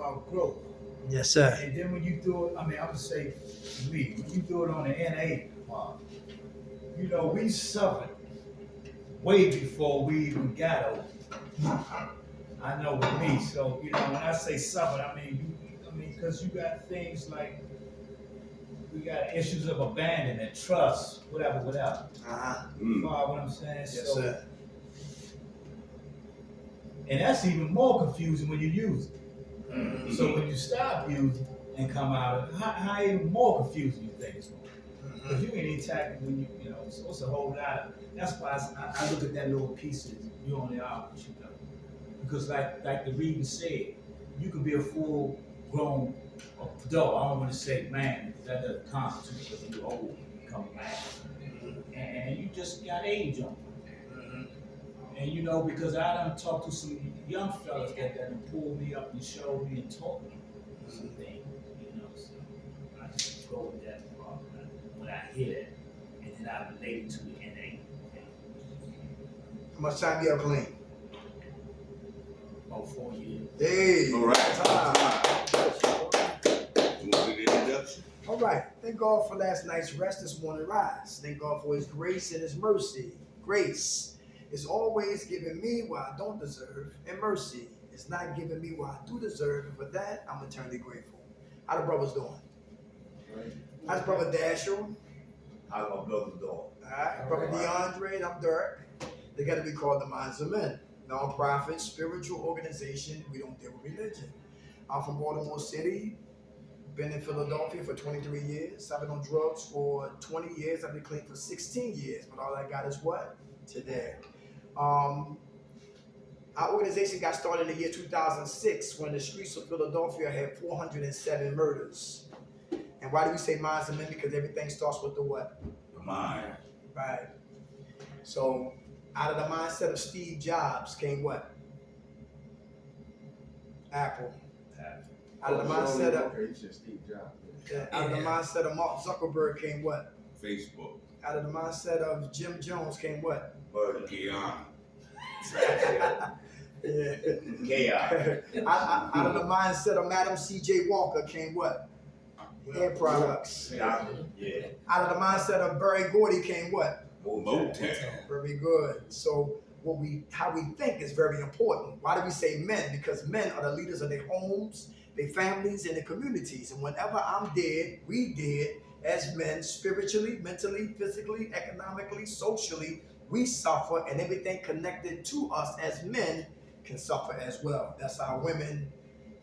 about growth. Yes, sir. And then when you do it, I mean, I would say me, when you do it on the NA part, we suffered way before we even got over. I know with me. So, when I say suffered, because you got things like we got issues of abandonment, trust, whatever, whatever. You follow what I'm saying? Yes, sir. And that's even more confusing when you use it. So when you stop using and come out of it, how even more confusing you think it's going to be? Because you ain't even tackling when so it's a whole lot. That's why I look at that little piece as you only are what you know. Because like the reading said, you could be a full grown adult. I don't want to say man, because that doesn't constitute because you're old, you become a man. And you just got age on you. And because I done talked to some young fellas that done pulled me up and showed me and taught me some things, so I just go with that part when I hear it, and then I relate it to the NA. How much time you have clean? About 4 years. Hey. All right. You want to do the introduction? All right. Thank God for last night's rest, this morning rise. Thank God for His grace and His mercy. Grace is always giving me what I don't deserve, and mercy is not giving me what I do deserve, and for that, I'm eternally grateful. How the brothers doing? Right. How's Brother Dasher? How my brother's doing? All right. Brother DeAndre and I'm Dirk. They got to be called the Minds of Men. Non-profit, spiritual organization. We don't deal with religion. I'm from Baltimore City. Been in Philadelphia for 23 years. I've been on drugs for 20 years. I've been clean for 16 years. But all I got is what? Today. Our organization got started in the year 2006 when the streets of Philadelphia had 407 murders. And why do we say minds of men? Because everything starts with the what? The mind. Right. So out of the mindset of Steve Jobs came what? Apple. Out of the mindset of Steve Jobs. out of the mindset of Mark Zuckerberg came what? Facebook. Out of the mindset of Jim Jones came what? Guyana. Yeah. Chaos. out of the mindset of Madam C.J. Walker came what? Hair products. Yeah. Out of the mindset of Barry Gordy came what? Motown. Very good. So how we think is very important. Why do we say men? Because men are the leaders of their homes, their families, and their communities. And whenever I'm dead, we dead as men, spiritually, mentally, physically, economically, socially, we suffer, and everything connected to us as men can suffer as well. That's our women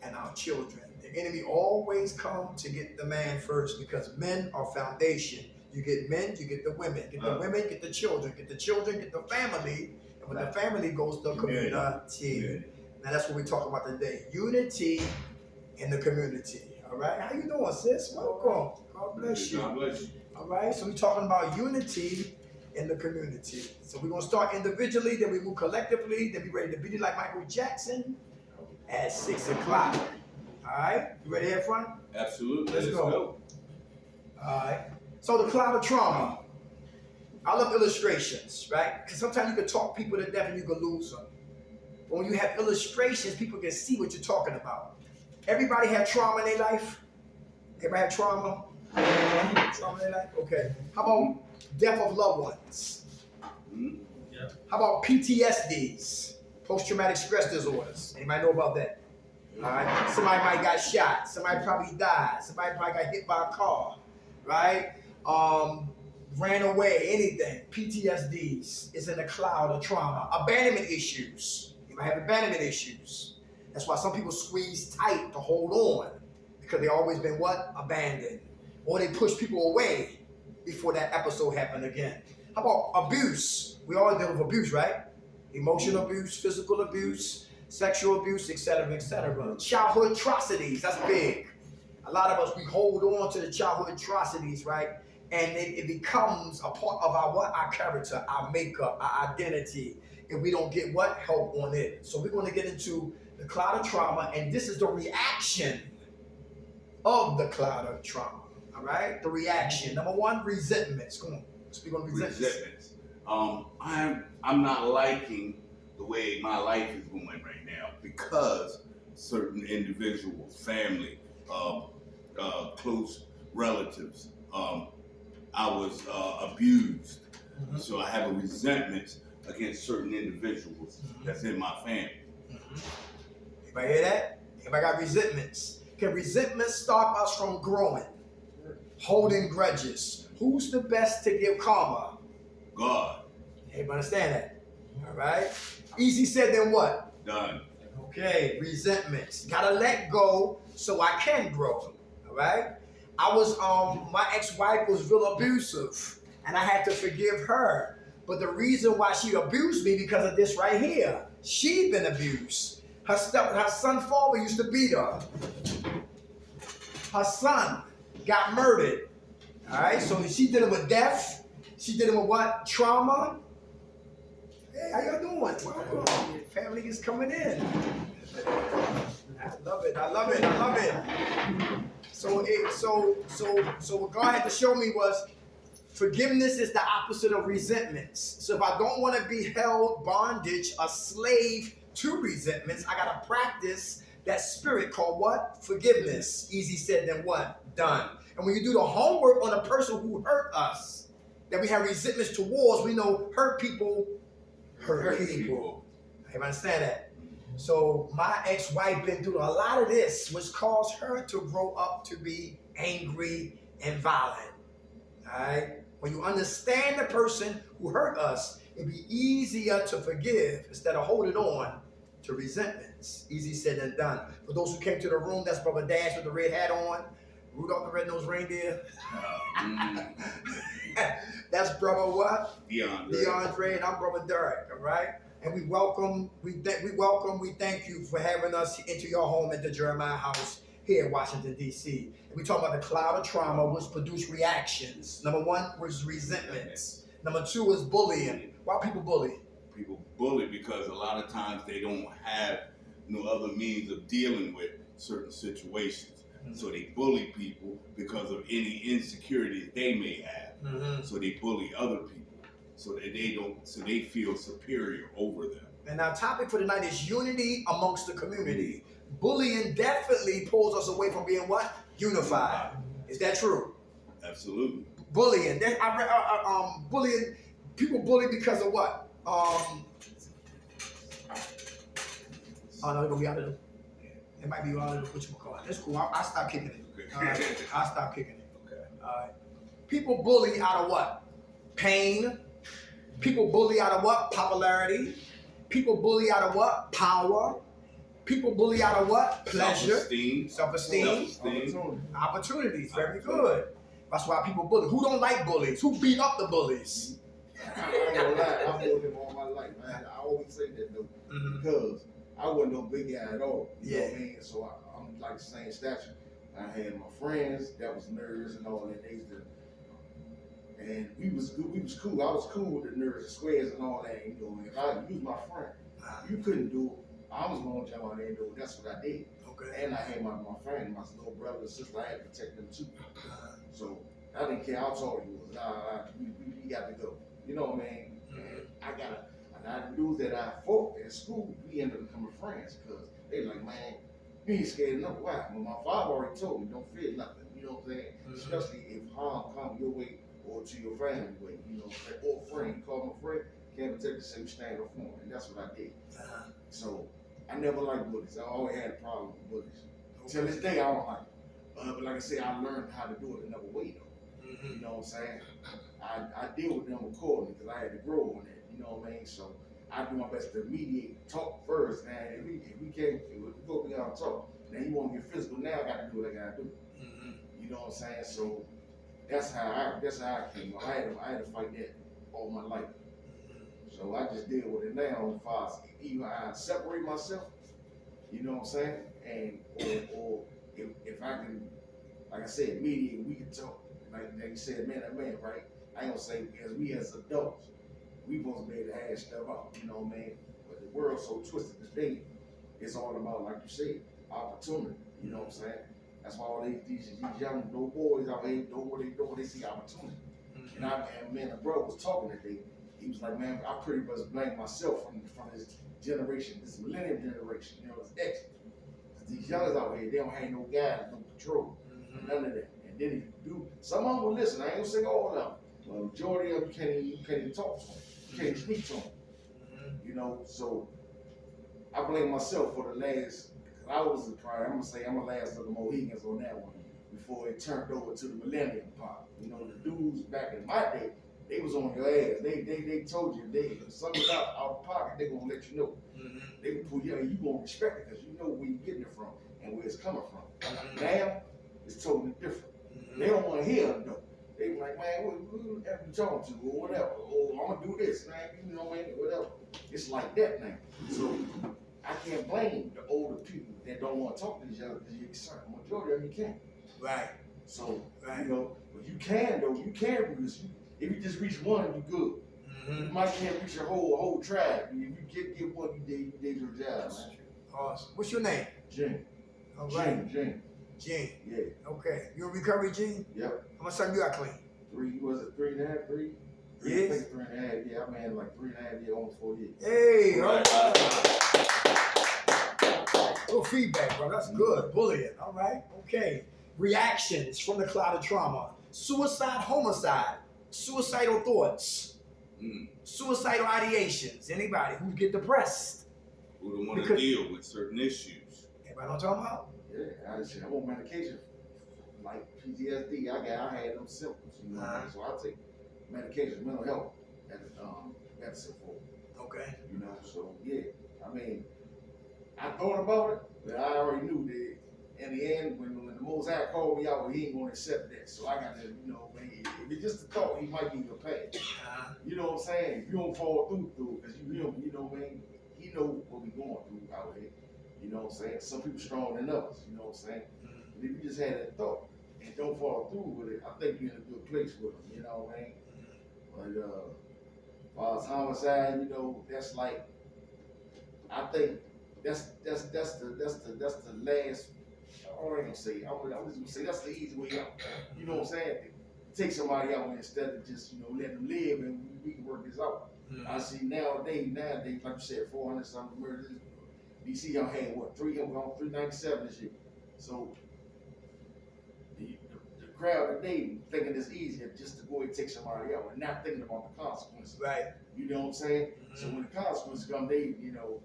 and our children. The enemy always come to get the man first because men are foundation. You get men, you get the women. Get the women, get the children. Get the children, get the family. And when the family goes, the community. Now that's what we're talking about today. Unity in the community. All right? How you doing, sis? Welcome. God bless you. God bless you. All right? So we're talking about unity in the community. So we're going to start individually, then we move collectively, then we ready to beat it like Michael Jackson at 6 o'clock. All right? You ready here, front? Absolutely. Let's go. All right. So the cloud of trauma. I love illustrations, right? Because sometimes you can talk people to death and you can lose them. But when you have illustrations, people can see what you're talking about. Everybody had trauma in their life? Everybody had trauma? Trauma in their life? Okay. How about death of loved ones? Yeah. How about PTSDs? Post-traumatic stress disorders. Anybody know about that? All right. Somebody might got shot. Somebody probably died. Somebody probably got hit by a car. Right? Ran away, anything. PTSDs is in the cloud of trauma. Abandonment issues. You might have abandonment issues. That's why some people squeeze tight to hold on. Because they always been what? Abandoned. Or they push people away before that episode happened again. How about abuse? We all deal with abuse, right? Emotional abuse, physical abuse, sexual abuse, etc., etc. Childhood atrocities, that's big. A lot of us, we hold on to the childhood atrocities, right? And it becomes a part of our character, our makeup, our identity. And we don't get what? Help on it. So we're going to get into the cloud of trauma, and this is the reaction of the cloud of trauma. All right? The reaction. Number one, resentments. Come on. Speak on resentments. I'm not liking the way my life is going right now because certain individuals, family, close relatives. I was abused, so I have a resentment against certain individuals that's in my family. Anybody hear that? Anybody got resentments? Can resentment stop us from growing? Holding grudges. Who's the best to give karma? God, Everybody understand that? All right. Easy said than what? done. Okay. Resentments. Gotta let go so I can grow. All right. I was my ex-wife was real abusive, and I had to forgive her. But the reason why she abused me because of this right here. She'd been abused. Her son father used to beat her. Her son got murdered. All right, so she dealing with death. She dealing with what? Trauma. Hey, how y'all doing? Welcome. Your family is coming in. I love it. I love it. I love it. So what God had to show me was forgiveness is the opposite of resentments. So if I don't want to be held bondage, a slave to resentments, I gotta practice that spirit called what? Forgiveness. Easy said than what? Done. And when you do the homework on a person who hurt us, that we have resentments towards, we know hurt people hurt people. I understand that. So my ex-wife been through a lot of this, which caused her to grow up to be angry and violent. All right? When you understand the person who hurt us, it'd be easier to forgive instead of holding on to resentments. Easy said than done. For those who came to the room, that's Brother Dash with the red hat on. Rudolph the Red-Nosed Reindeer. That's Brother what? DeAndre, and I'm Brother Derek, all right? And we thank you for having us into your home at the Jeremiah House here in Washington, D.C. And we talk about the cloud of trauma, which produce reactions. Number one was resentments. Number two is bullying. Why people bully? People bully because a lot of times they don't have no other means of dealing with certain situations. So they bully people because of any insecurities they may have. So they bully other people so that they feel superior over them. And our topic for tonight is unity amongst the community. Bullying definitely pulls us away from being what? Unified. Is that true? Absolutely. Bullying. Bullying. People bully because of what? Oh no, it'll be out of the. It might be out of the what you call it. It's cool. I'll stop kicking it. I'll stop kicking it. Okay. All right. People bully out of what? Pain. People bully out of what? Popularity. People bully out of what? Power. People bully out of what? Pleasure. Self-esteem. Opportunities. Very good. That's why people bully. Who don't like bullies? Who beat up the bullies? I ain't gonna lie, I've known him all my life, man. I always say that though, because I wasn't no big guy at all. You know what I mean? So I'm like the same stature. I had my friends that was nerds and all that. They used to, and we was good. We was cool. I was cool with the nerds, the squares, and all that. You know, if you was my friend, you couldn't do it. I was gonna jump out there and do it. That's what I did. Okay. And I had my friend, my little brother and sister. I had to protect them too. So I didn't care how tall you was. We got to go. You know what I mean? And the dudes that I fought in school, we ended up becoming friends because they like, man, you ain't scared of nothing. Why? Well, my father already told me, don't fear nothing. You know what I'm saying? Especially if harm come your way or to your family way. You know, or friend. You call my friend, can't protect the same stand up for him. And that's what I did. So I never liked bullies. I always had a problem with bullies. Till this day, I don't like it. But like I said, I learned how to do it another way though. You know what I'm saying? I deal with them accordingly because I had to grow on it. You know what I mean? So I do my best to mediate, talk first. And if we go beyond talk, now you want to get physical. Now I got to do what I got to do. You know what I'm saying? So that's how I came up. I had to fight that all my life. So I just deal with it now as far as either I separate myself. You know what I'm saying? And or if I can, like I said, mediate, we can talk. Like you said, man to man, right? I ain't gonna say because we as adults, we supposed to be able to hash stuff out, you know what I mean? But the world's so twisted today, it's all about, like you said, opportunity, you know what I'm saying? That's why all these young little boys out here doing what they do, they see opportunity. And man, the brother was talking today, he was like, man, I pretty much blame myself from this generation, this millennium generation, you know, this X. these youngers out here, they don't have no guys, no patrol, none of that. And then if you do, some of them will listen. I ain't gonna say all of them. But majority of them you can't even talk to them. You can't speak to them. You know, so I blame myself for the last. I was probably, I'm gonna say I'm the last of the Mohegans on that one before it turned over to the Millennium Pop. You know, the dudes back in my day, they was on your ass. They told you if something out of pocket, they gonna let you know. They gonna pull you out, and you gonna respect it because you know where you getting it from and where it's coming from. Now it's totally different. They don't want to hear it though. They be like, man, who have you talking to or whatever? Oh, I'm gonna do this, man. You know, man, whatever. It's like that now. So I can't blame the older people that don't want to talk to each other because you're concerned. Majority of them you can't. Right. So you know, but you can though. You can reach. If you just reach one, you good. You might can't reach your whole tribe. If you get one, you did your job, man. Awesome. What's your name? Gene. All right. Gene. Gene. Yeah. Okay. You in recovery, Gene? Yep. How much time you got clean? 3.5? 3? Yes. I think 3.5. Yeah, I'm in like 3.5 years, almost 4 years. Hey, all right. Little feedback, bro. That's good. Bullying. All right. Okay. Reactions from the cloud of trauma. Suicide, homicide. Suicidal thoughts. Suicidal ideations. Anybody who get depressed. Who don't want to deal with certain issues. Everybody know what I'm talking about? Yeah, I'm on medication. Like PTSD, I had them symptoms, you know. So I take medication, mental health, medicine for it. Okay. You know, so yeah. I mean, I thought about it, but I already knew that in the end, when the Most High called me out, he ain't gonna accept that. So I got to, you know, if it's just a thought, he might give you a pass. You know what I'm saying? If you don't fall through, because you know what I mean? He know what we going through out here. You know what I'm saying? Some people stronger than others, you know what I'm saying? But if you just had that thought and don't follow through with it, I think you're in a good place with them, you know what I mean? But as far as homicide, you know, that's like, I think that's the last, I ain't gonna say, I'm just gonna say that's the easy way out. You know what I'm saying? Take somebody out instead of just, you know, letting them live and we can work this out. I see nowadays, like you said, 400 something murders. DC y'all had what, 397 this year. So the crowd today thinking it's easier just to go and take somebody out and not thinking about the consequences. Right. You know what I'm saying? So when the consequences come, they, you know,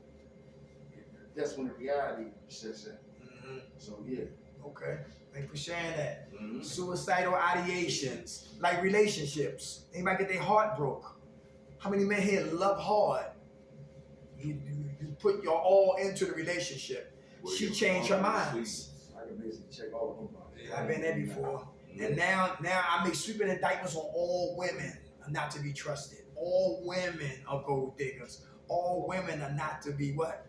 that's when the reality sets in. So yeah. Okay. Thank you for sharing that. Suicidal ideations, like relationships. Anybody get their heart broke? How many men here love hard? You put your all into the relationship. She changed her mind. I can basically check all of them. I've been there before. And now I make sweeping indictments on all women are not to be trusted. All women are gold diggers. All women are not to be what?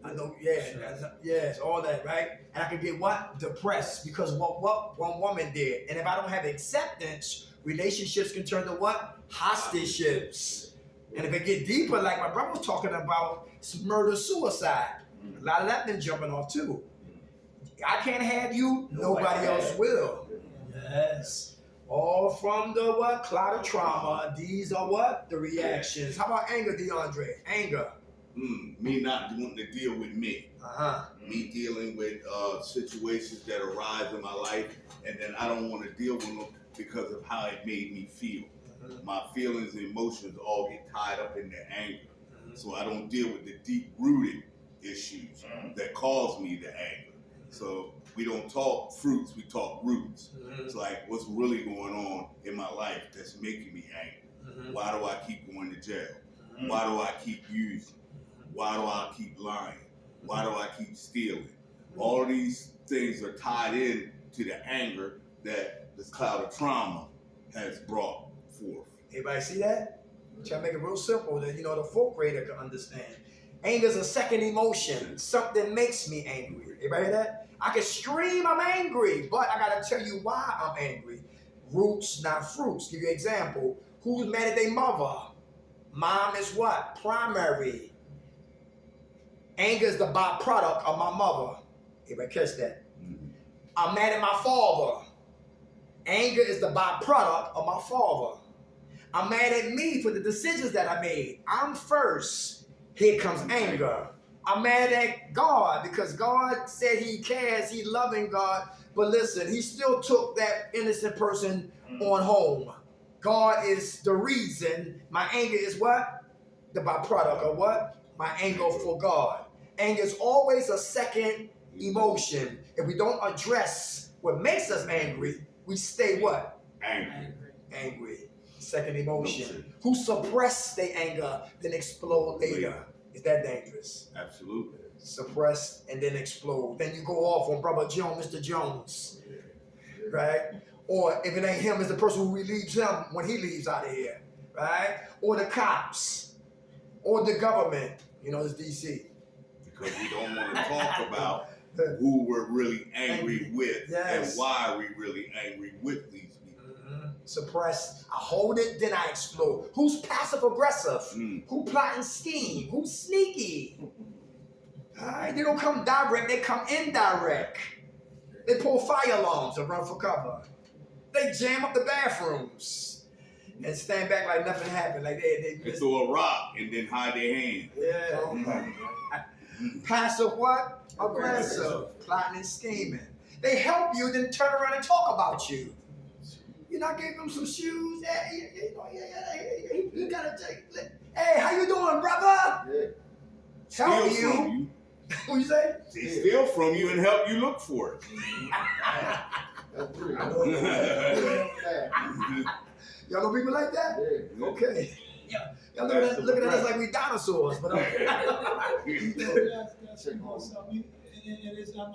I know, yes, all that, right? And I could get what? Depressed because what one woman did. And if I don't have acceptance, relationships can turn to what? Hostage-ships. And if it get deeper, like my brother was talking about, it's murder, suicide. A lot of that been jumping off too. I can't have you, nobody else will. Yes. All from the what? Cloud of trauma. These are what? The reactions. How about anger, DeAndre? Anger. Me not wanting to deal with me. Me dealing with situations that arise in my life, and then I don't want to deal with them because of how it made me feel. My feelings and emotions all get tied up in the anger. So I don't deal with the deep-rooted issues that cause me the anger. So we don't talk fruits, we talk roots. It's like, what's really going on in my life that's making me angry? Why do I keep going to jail? Why do I keep using? Why do I keep lying? Why do I keep stealing? All of these things are tied in to the anger that this cloud of trauma has brought forth. Everybody see that? Try to make it real simple that, you know, the fourth grader can understand. Anger is a second emotion. Something makes me angry. Everybody hear that? I can scream I'm angry, but I gotta tell you why I'm angry. Roots, not fruits. Give you an example. Who's mad at their mother? Mom is what? Primary. Anger is the byproduct of my mother. Everybody catch that? I'm mad at my father. Anger is the byproduct of my father. I'm mad at me for the decisions that I made. I'm first. Here comes anger. I'm mad at God because God said he cares, he loving God. But listen, he still took that innocent person on home. God is the reason. My anger is what? The byproduct of what? My anger for God. Anger is always a second emotion. If we don't address what makes us angry, we stay what? Angry. Angry. Second emotion. Who suppress their anger, then explode later. Is that dangerous? Absolutely. Suppress and then explode. Then you go off on Brother Jones, Mr. Jones. Right? Or if it ain't him, it's the person who relieves him when he leaves out of here. Right? Or the cops. Or the government. You know, it's DC. Because we don't want to talk about who we're really angry with and why we're really angry with these people. Suppress. I hold it, then I explode. Who's passive aggressive? Who plot and scheme? Who's sneaky? Alright, they don't come direct, they come indirect. They pull fire alarms and run for cover. They jam up the bathrooms and stand back like nothing happened. Like they throw a rock and then hide their hand. Yeah. Passive what? Aggressive. Plotting and scheming. They help you, then turn around and talk about you. You not giving them some shoes? Hey, you gotta take. Hey, how you doing, brother? Help you. What you say? They steal from you and help you look for it. Y'all know people like that? Yeah. Okay. Y'all looking at us like we dinosaurs, but okay. That's something.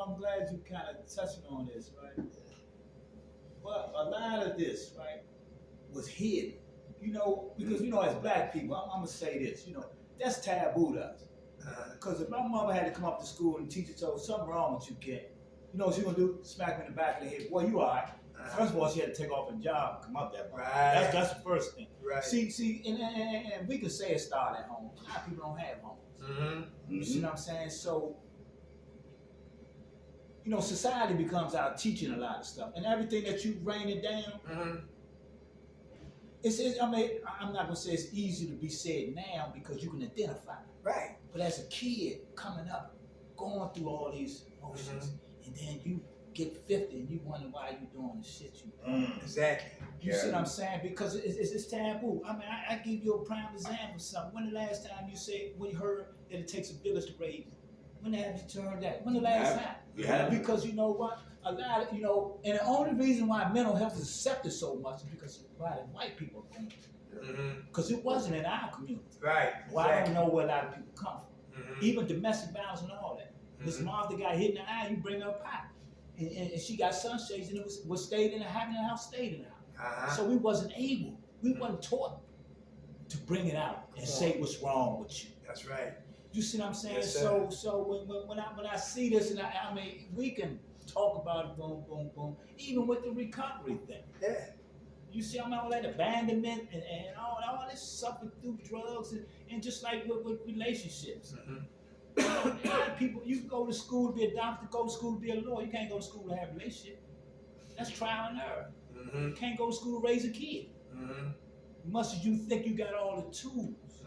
I'm glad you kind of touching on this, right? But a lot of this, right, was hidden. You know, because you know, as black people, I'm gonna say this. You know, that's taboo to us. Because if my mother had to come up to school and the teacher told her something wrong with you, kid, you know what she gonna do? Smack me in the back of the head. Boy, you all right. First of all, she had to take off her job and come up there. Right. That's the first thing. Right. See, and we can say it started at home. A lot of people don't have homes. You see what I'm saying? So, you know, society becomes out teaching a lot of stuff, and everything that you rain it down. I mean, I'm not gonna say it's easy to be said now because you can identify. Right. But as a kid coming up, going through all these emotions, and then you get 50 and you wonder why you doing the shit you doing. Exactly. You see what I'm saying? Because it's taboo. I mean, I give you a prime example of something. When the last time we heard that it takes a village to raise? When have you turned that? When the last time? Yeah. Because you know what? A lot of, you know, and the only reason why mental health is accepted so much is because a lot of white people are going through it. Because it wasn't in our community. Right. Well, I don't know where a lot of people come from. Even domestic violence and all that. This mom that got hit in the eye, you bring her a pot. And she got sunshades and it was stayed in the house, in the house, stayed in the house. So we wasn't taught to bring it out and say what's wrong with you. That's right. You see what I'm saying? Yes, so when I see this, and I mean, we can talk about it, boom, boom, boom, even with the recovery thing. Yeah. You see, I'm all that abandonment and all this suffering through drugs and just like with relationships. A lot of people, you can go to school to be a doctor, go to school to be a lawyer. You can't go to school to have a relationship. That's trial and error. You can't go to school to raise a kid. Much as you think you got all the tools,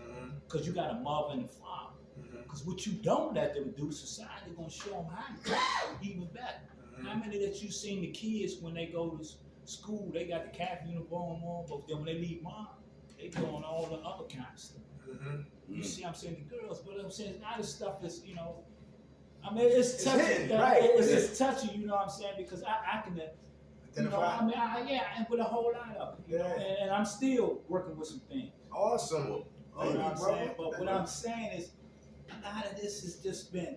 because you got a mother and a father. Because what you don't let them do, society gonna show them how to do even better. How many that you seen the kids when they go to school, they got the cap uniform on, but then when they leave mom, they doing all the other kind of stuff. You see, I'm saying the girls, but I'm saying a lot of stuff is, you know, I mean, it's touchy. Hidden, right? It's touchy, you know what I'm saying? Because I can, you know, I mean, and with a whole lot of it, you know, and I'm still working with some things. Awesome. You know what I'm saying? But what I'm saying is, a lot of this has just been,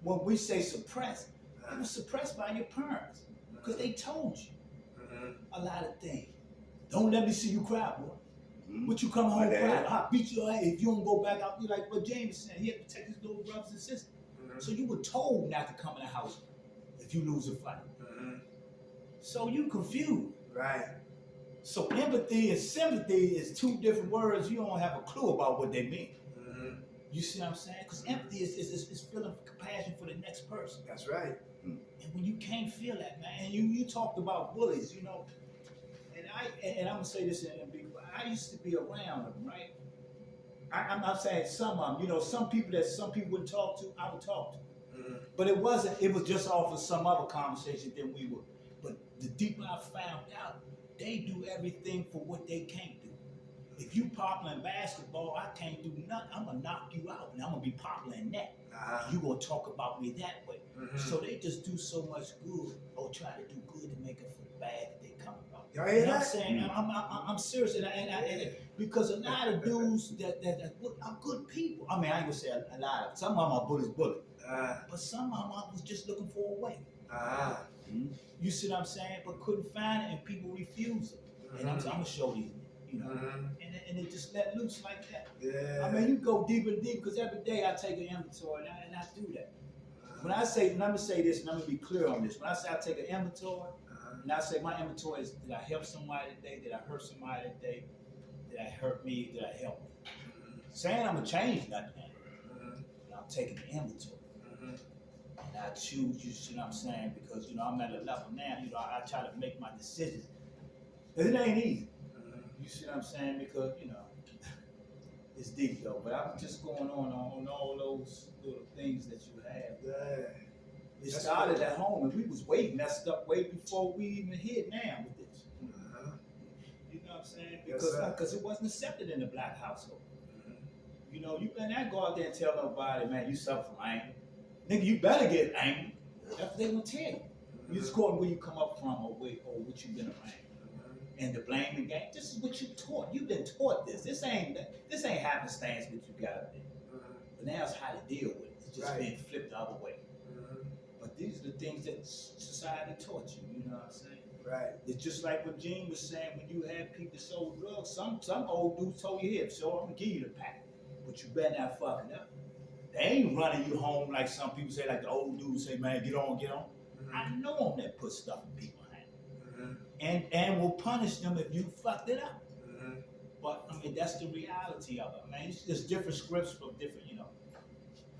when we say suppressed, it was suppressed by your parents because they told you a lot of things. Don't let me see you cry, boy. But you come home cry, I'll beat your ass if you don't go back out. You like what James said, he had to protect his little brothers and sisters. So you were told not to come in the house if you lose a fight. So you confused. Right. So empathy and sympathy is two different words. You don't have a clue about what they mean. You see what I'm saying? Because empathy is feeling compassion for the next person. That's right. And when you can't feel that, man, and you talked about bullies, you know, and I'm gonna say this in big. I used to be around them, right? I'm saying some of them. You know, some people wouldn't talk to, I would talk to. Mm-hmm. But it wasn't. It was just off of some other conversation than we were. But the deeper I found out, they do everything for what they can't do. If you popular in basketball, I can't do nothing. I'm gonna knock you out, and I'm gonna be popular in that. You gonna talk about me that way. So they just do so much good, or try to do good to make it feel bad that they come about. Y'all hear And I'm that? saying, I'm serious, and because a lot of dudes that are good people. I mean, I ain't gonna say a lot of. Some of them are bullet, but some of them I was just looking for a way. You see what I'm saying? But couldn't find it, and people refuse it. And I'm gonna show these, you know, and it just let loose like that. Yeah. I mean, you go deeper and deeper because every day I take an inventory and I do that. When I say, let me say this, and I'm gonna be clear on this. When I say I take an inventory, and I say my inventory is, did I help somebody today? Did I hurt somebody today? Did I hurt me? Did I help me? Saying I'm gonna change nothing, but I'm taking the inventory. And I choose, you see what I'm saying? Because, you know, I'm at a level now, you know, I try to make my decisions. Because it ain't easy. You see what I'm saying? Because, you know, it's deep though. But I'm just going on all those little things that you have. It started at home, and we was way messed up way before we even hit now with this. You know what I'm saying? Because it wasn't accepted in the black household. You know, you better not go out there and tell nobody, man, you suffer from anger. Nigga, you better get angry. That's what they gonna tell you. You just according where you come up from or what you've been around. And the blaming game, this is what you taught. You've been taught this. This ain't happenstance what you got up there. But now it's how to deal with it. It's just being flipped the other way. But these are the things that society taught you, you know what I'm saying? Right. It's just like what Gene was saying, when you had people sold drugs, some old dudes told you, here, so I'm gonna give you the pack. But you better not fuck it up. They ain't running you home like some people say, like the old dudes say, man, get on. I know them that put stuff in people's hands. And will punish them if you fucked it up. But I mean, that's the reality of it, man. It's just different scripts for different, you know.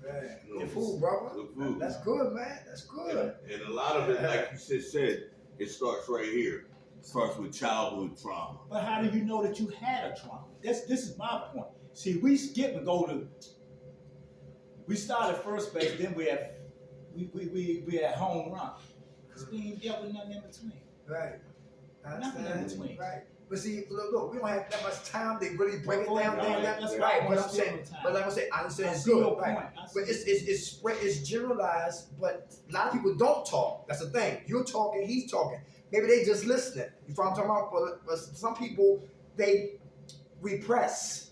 Right. No, Good food, brother. Good food. That's good, man. That's good. And a lot of it, like you just said, it starts right here. It starts with childhood trauma. But how do you know that you had a trauma? This is my point. See, we skip and go to. We started first base, then we had home run. Because we ain't dealt with nothing in between. Right. Nothing in between. Right. But see, look, we don't have that much time to really break it Well, down. that's Right. why But I'm I'm saying, stealing time. but like I say, I understand it's I see your good. Right. point. But it's spread, it's generalized. But a lot of people don't talk. That's the thing. You're talking, he's talking. Maybe they just listening. You know what I'm talking about? But some people, they repress.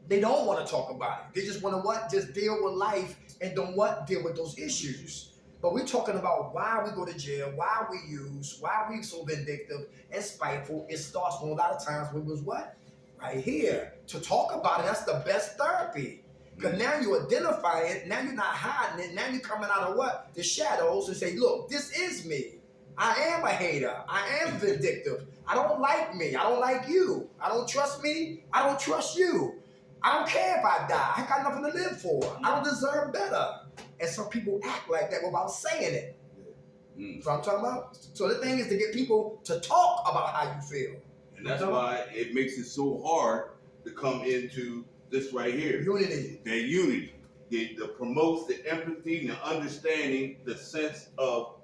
They don't want to talk about it. They just want to just deal with life and don't deal with those issues. But we're talking about why we go to jail, why we use, why we so vindictive and spiteful. It starts from a lot of times we was what? Right here. To talk about it, that's the best therapy. Because now you identify it, now you're not hiding it, now you're coming out of what? The shadows and say, look, this is me. I am a hater. I am vindictive. I don't like me. I don't like you. I don't trust me. I don't trust you. I don't care if I die. I got nothing to live for. I don't deserve better. And some people act like that without saying it. That's what I'm talking about. So the thing is to get people to talk about how you feel. And that's why it makes it so hard to come into this right here. Unity. That unity. That promotes the empathy and the understanding, the sense of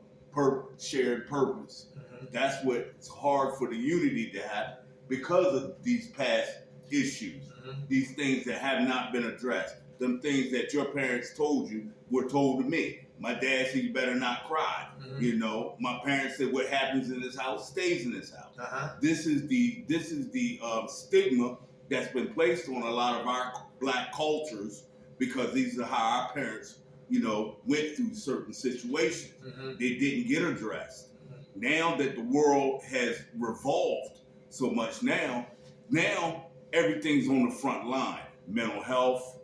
shared purpose. That's what's hard for the unity to happen because of these past issues. These things that have not been addressed. Them things that your parents told you were told to me. My dad said you better not cry. You know, my parents said what happens in this house stays in this house. This is the stigma that's been placed on a lot of our black cultures because these are how our parents, you know, went through certain situations. They didn't get addressed. Now that the world has revolved so much now everything's on the front line. Mental health,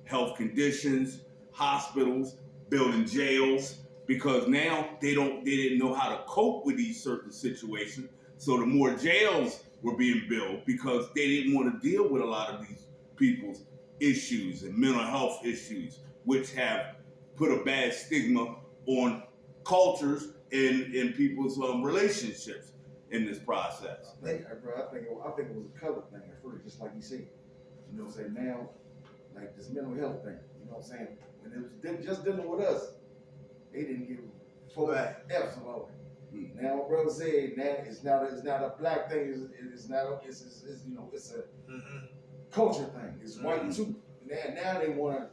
health conditions, hospitals, building jails, because now they didn't know how to cope with these certain situations. So the more jails were being built because they didn't want to deal with a lot of these people's issues and mental health issues, which have put a bad stigma on cultures and people's relationships in this process. I think it was a color thing at first, just like you said. You know what I'm saying? Now, like this mental health thing. You know what I'm saying? When it was just dealing with us, they didn't give 4 F's about it. Now my brother said that it's not a black thing. It's not it's a culture thing. It's white too. Now they want to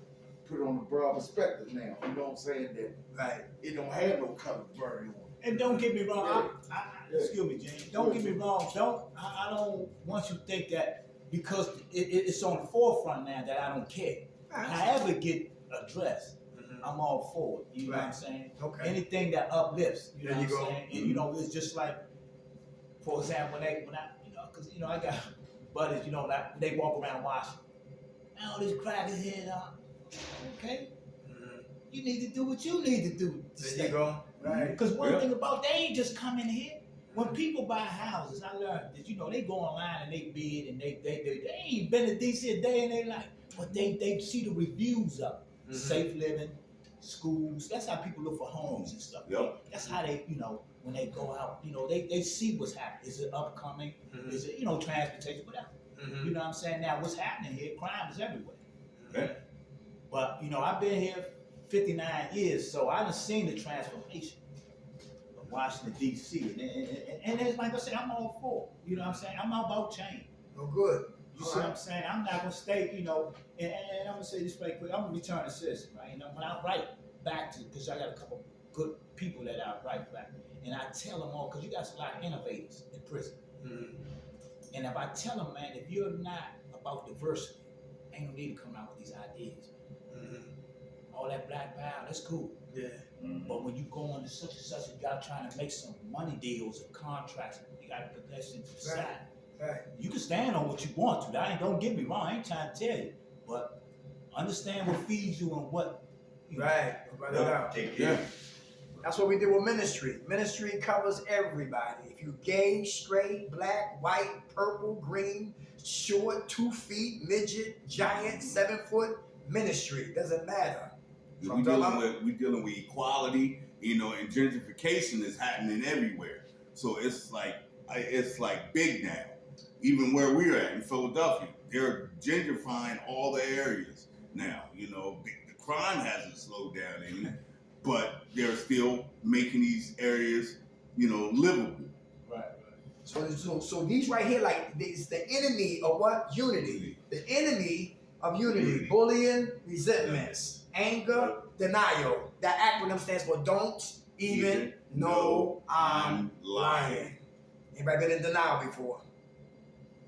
put it on a broad perspective. Now you know what I'm saying, that it don't have no color burn on it. And don't get me wrong, excuse me, James. Don't get me wrong. I don't want you to think that because it's on the forefront now that I don't care. However it get addressed, I'm all for it. You know what I'm saying? Okay. Anything that uplifts, you know There what you I'm go. saying? And you know, it's just like, for example, when I because I got buddies, like they walk around Washington. All these crackers here, okay? You need to do what you need to do. There you go. Right. Because one thing about, they ain't just coming here. When people buy houses, I learned that, they go online and they bid and they ain't been to DC a day in their life. But they see the reviews up. Safe living, schools. That's how people look for homes and stuff. Yep. That's how they, when they go out, they see what's happening. Is it upcoming? Is it, transportation, whatever. You know what I'm saying? Now, what's happening here, crime is everywhere. Okay. But, I've been here 59 years, so I done seen the transformation of Washington, D.C. And it's like I said, I'm all for it. You know what I'm saying? I'm all about change. Oh, good. You see what I'm saying? I'm not going to stay, and I'm going to say this right quick. I'm a return citizen, right? When I write back to, because I got a couple good people that I write back, and I tell them all, because you got a lot of innovators in prison. And if I tell them, man, if you're not about diversity, ain't no need to come out with these ideas. All that black power, that's cool. Yeah. But when you go on to such and such, and y'all trying to make some money deals or contracts, you got to put that shit to the side. Right. You can stand on what you want to. Don't get me wrong. I ain't trying to tell you, but understand what feeds you and what. Right. Write it down. Take care. That's what we did with ministry. Ministry covers everybody. If you gay, straight, black, white, purple, green, short, 2 feet, midget, giant, 7 foot, ministry. Doesn't matter. We dealing with equality, and gentrification is happening everywhere. So it's like big now. Even where we're at in Philadelphia, they're gentrifying all the areas now. The crime hasn't slowed down any, but they're still making these areas, livable. Right. So these right here, like, it's the enemy of what? Unity. The enemy of unity. Bullying, resentments, anger, denial. That acronym stands for don't even know I'm lying. Anybody been in denial before?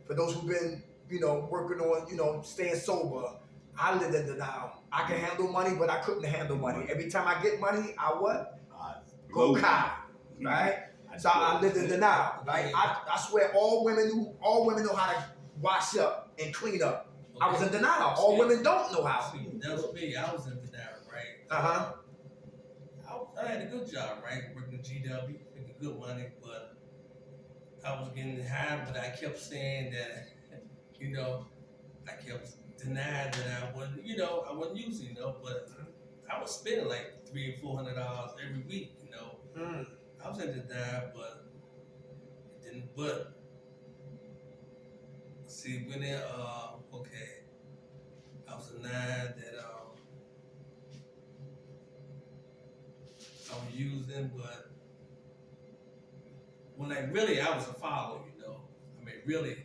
For those who've been, working on, staying sober, I lived in denial. I can handle money, but I couldn't handle money. Every time I get money, I what? Go cop, right? So I lived in denial. Like I swear, all women know how to wash up and clean up. I was in denial. All women don't know how. See, that's me. I was in denial, right? I had a good job, right? Working at GW, making good money, but I was getting high, but I kept saying that, I kept denying that I wasn't using, but I was spending like $300 or $400 every week, I was in denial, but it didn't, but see, when it, I was denied that, I was using, but when I was a follower, I mean, really,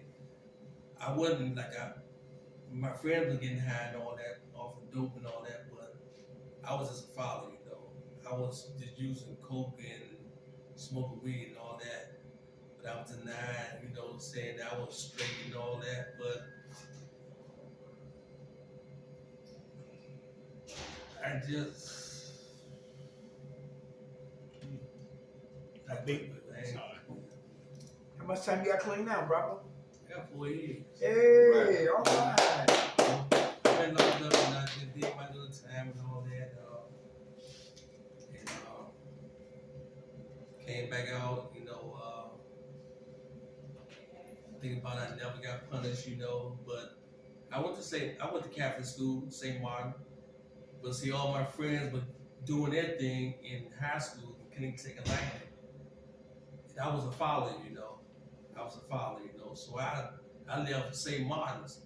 I wasn't my friends were getting high and all that, off of dope and all that, but I was just a follower, I was just using coke and smoking weed and all that, but I was denied, saying that I was straight and all that, but I just. How much time you got clean now, brother? I got 4 years. Hey, all right. I've been locked up and I just did my little time and all that. And came back out, thinking about I never got punished, but I went to Catholic school, St. Martin. But see, all my friends were doing their thing in high school, couldn't take a liking. I was a follower, So I left St. Martin's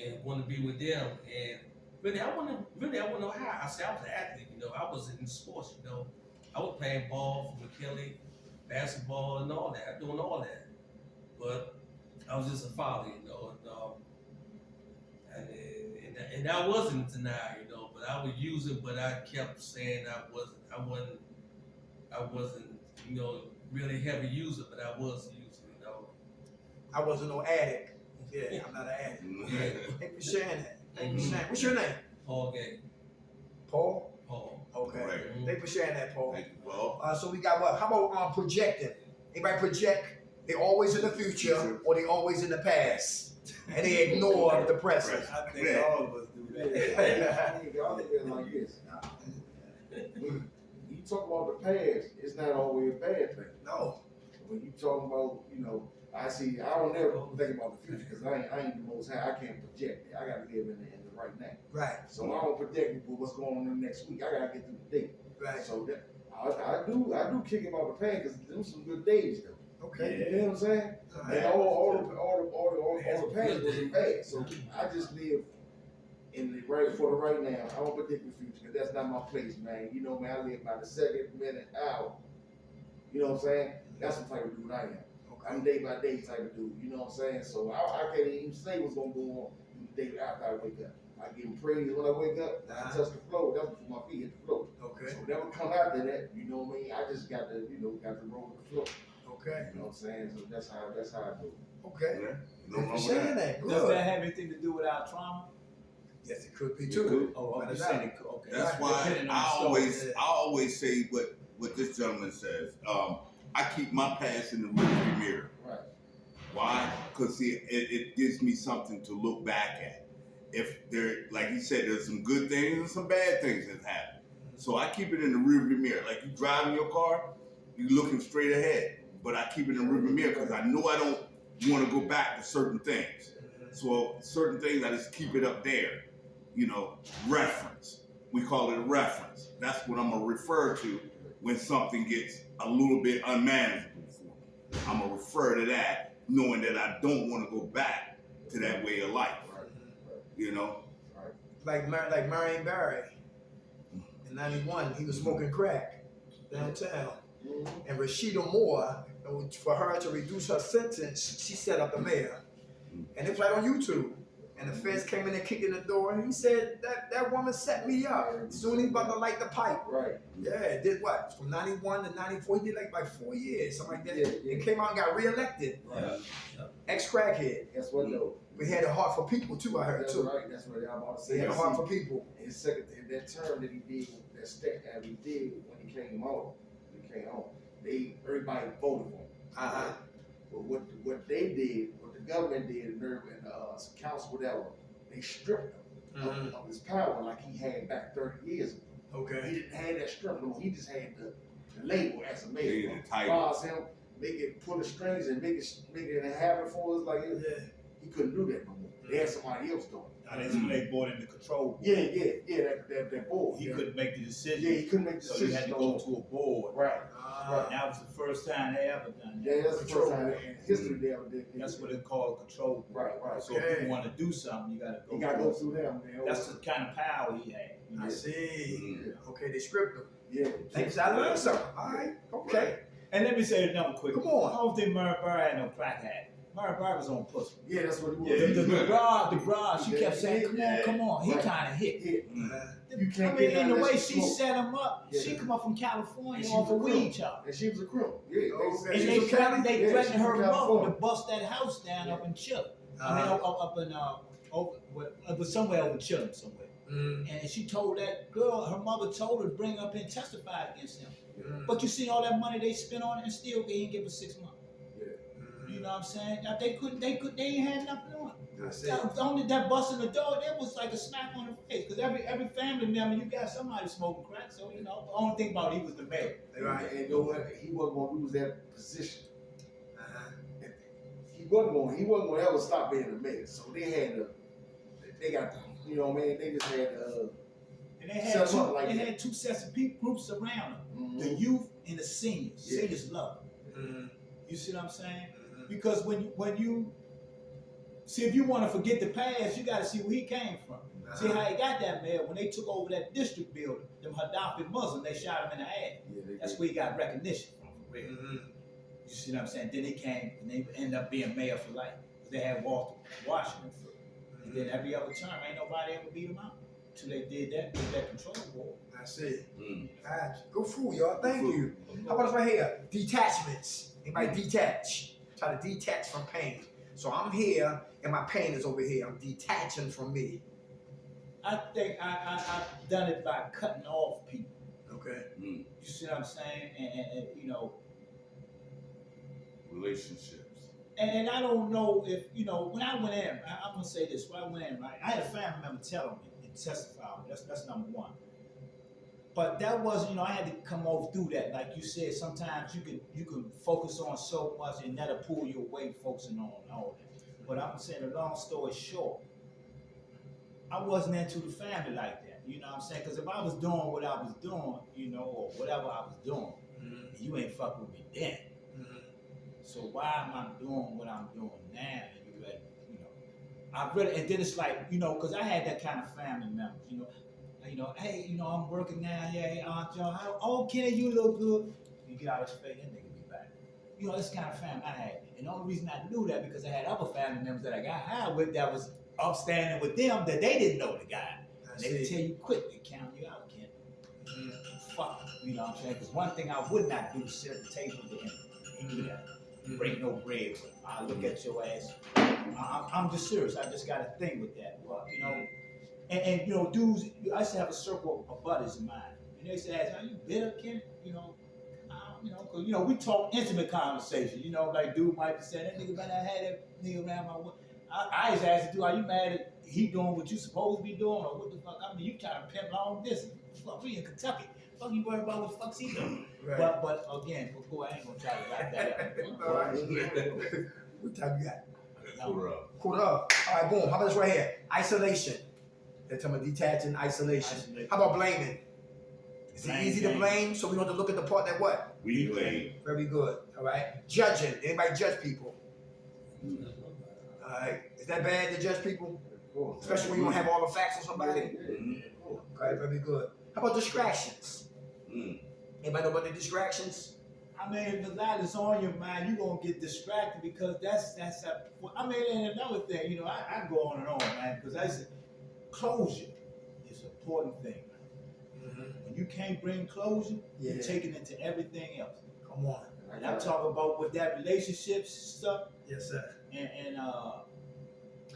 and wanted to be with them. And Really, I want to know how. I said I was an athlete, you know. I was in sports, you know. I was playing ball for McKinley, basketball, and all that, doing all that. But I was just a father, you know. And I wasn't denied, you know. But I was using, but I kept saying I wasn't, you know, really heavy user, but I was using, you know. I wasn't no addict. Yeah, I'm not an addict. Thank you for sharing that. Thank you for sharing. What's your name? Paul Gay. Paul? Paul. Okay. Right. Thank you for sharing that, Paul. Well, So we got what? How about projecting? Anybody project? They always in the future or they always in the past, and they ignore the present. I think all of us do that. Y'all look at it like this. When you talk about the past, it's not always a bad thing. No. When you talk about, you know, I don't never think about the future because I ain't the most high. I can't project it. I gotta live in the right now. Right. So I don't project what's going on in the next week. I gotta get through the day. Right. So that I do kick him out the past because them some good days though. Okay. You know what I'm saying? And all the past wasn't bad. So I just live in the right for the right now. I don't predict the future because that's not my place, man. You know, man, I live by the second, minute, hour. You know what I'm saying? That's the type of dude I am. I'm day by day type of dude. You know what I'm saying? So I can't even say what's gonna go on the day after I wake up. I give him praise when I wake up. I touch the floor. That's before my feet hit the floor. Okay. So whatever come after that, you know what I mean? I just got to roll with the floor. Okay. You know what I'm saying? So that's how I do it. Okay. no Thank you wrong for with sharing that. that. Does Good. that have anything to do with our trauma? Yes, it could be It too. could. Oh, I'm just Without a saying it could. Okay. That's Right. why Depending on I the story. always say what this gentleman says. I keep my past in the rearview mirror. Right. Why? Because see, it gives me something to look back at. If there, like he said, there's some good things and some bad things that happen. So I keep it in the rearview mirror. Like you driving your car, you looking straight ahead. But I keep it in the rearview mirror because I know I don't want to go back to certain things. So certain things I just keep it up there. You know, reference. We call it a reference. That's what I'm gonna refer to when something gets a little bit unmanageable for me. I'm gonna refer to that, knowing that I don't want to go back to that way of life. You know, Like Marion Barry in '91, he was smoking crack downtown, and Rashida Moore, for her to reduce her sentence, she set up the mayor, and it's right on YouTube. And the feds came in and kicked in the door, and he said that woman set me up. Soon he's about to light the pipe. Right. Yeah, did what? From '91 to '94, he did like 4 years, something like that. Yeah. And came out and got reelected. Right. Ex-crackhead. That's what though. We had a heart for people too, I heard That's too. right. That's what I'm about to say. He had a heart for people. His second, that term that he did, that step that he did when he came home, everybody voted for him. Uh-huh. But what they did, what the government did, and the council, whatever, they stripped him of his power like he had back 30 years ago. Okay. He didn't have that strip no, he just had the label as a mayor. Yeah, the title. Boss him, make it pull the strings and make it a habit for us like it. Yeah. He couldn't do that no more. They had somebody else doing it. Now, that's when they brought in the control board. Yeah, that board. He couldn't make the decision. Yeah, he couldn't make So you had to go to a board. Right. And that was the first time they ever done that. Yeah, that's the first time in history they ever did. That's what it's called, control board. Right. So if you want to do something, you got to go. You gotta go through them, man. That's the kind of power he had. You know? I see. Yeah. Okay, they script him. Yeah. Thanks, I learned something. All right. Okay. And let me say another quick. Come on. I don't think Murray Barr had no crack hat. Murray Barr was on pussy. Yeah, that's what it was. Yeah, the broad, she kept saying, come on. He Right. kind of hit. Yeah. You I can't mean, get in out the of way that she smoke. set him up, Yeah. she come up from California And she off was a a weed criminal. chop. And she was a criminal. Yeah. Okay. And She they was from threatened, Yeah, threatened she's her from mother California. to bust that house down up in Chile. I mean, Uh-huh. up in, it was somewhere over Chile somewhere. And she told that girl, her mother told her to bring her up and testify against him. But you see all that money they spent on it and still they didn't give her 6 months. You know what I'm saying? Now, they ain't had nothing on it. I see. Only that busting the door, that was like a smack on the face. Because every family member, you got somebody smoking crack. So, you know, the only thing about it, he was the mayor. Right. And you know what? He wasn't gonna lose that position. Uh-huh. He wasn't gonna ever stop being the mayor. So they got you know what I mean? They just had And they had Set two, up like they that. had two sets of groups around him. The youth and the seniors. Yeah. Seniors love him. You see what I'm saying? Because when you see, if you want to forget the past, you got to see where he came from. See how he got that mayor? When they took over that district building, them Gaddafi Muslims, they shot him in the ass. Yeah, That's where he got recognition from, for real. You see what I'm saying? Then he came and they ended up being mayor for life. They had Walter Washington for it. And then every other term, ain't nobody ever beat him out. Until they did that control war. I see. Mm. Alright, go fool, y'all. Thank you. How about this right here? Detachments. Anybody detach? Try to detach from pain. So I'm here and my pain is over here. I'm detaching from me. I think I've done it by cutting off people. Okay. Mm. You see what I'm saying? And you know, Relationships. and I don't know if, you know, when I went in, I'm gonna say this, when I went in, right, I had a family member tell me and testify. That's number one. But that was, you know, I had to come over through that. Like you said, sometimes you can focus on so much and that'll pull you away focusing on all that. But I'm saying, a long story short, I wasn't into the family like that. You know what I'm saying? Because if I was doing what I was doing, you know, or whatever I was doing, you ain't fuck with me then. So why am I doing what I'm doing now? And you ready, you know, I really, and then it's like, you know, because I had that kind of family members, you know, hey, you know, I'm working now, yeah, hey, Aunt John, oh, Kenny, you look good. You get out of his face, that nigga be back. You know, that's the kind of family I had. And the only reason I knew that because I had other family members that I got high with that was upstanding with them that they didn't know the guy. And they would tell you quick, they count you out, Kenny. Fuck, you know what I'm saying? Because one thing I would not do is sit at the table with him. He knew that. Break no bread with him. I look at your ass. I'm just serious. I just got a thing with that. Well, you know, and you know, dudes, I used to have a circle of buddies of mine. And they used to ask, are you bitter, Kenny? You know, cause you know, we talk intimate conversation. You know, like dude might be saying, that nigga better had that nigga around my way. I used to ask the dude, are you mad at he doing what you supposed to be doing? Or what the fuck? I mean, you trying to pimp long distance. Fuck, we in Kentucky. Fuck you worry about what the fuck's he doing? Right. But again, before I ain't gonna try to wrap that up. All right. What time you got? Corrupt. Quarter up. All right, boom. How about this right here? Isolation. They're talking about detaching, isolation. How about blaming? Is it easy to blame so we don't have to look at the part that what? We blame. Very good. All right. Judging. Anybody judge people? All right. Is that bad to judge people? Especially when you don't have all the facts on somebody? Okay, very good. How about distractions? Anybody know about the distractions? I mean, if a lot is on your mind, you're gonna get distracted because that's I mean, and another thing, you know, I go on and on, man, because closure is an important thing. When you can't bring closure, you're taking it to everything else. Come on. And I'm talking about with that relationships stuff. Yes, sir. And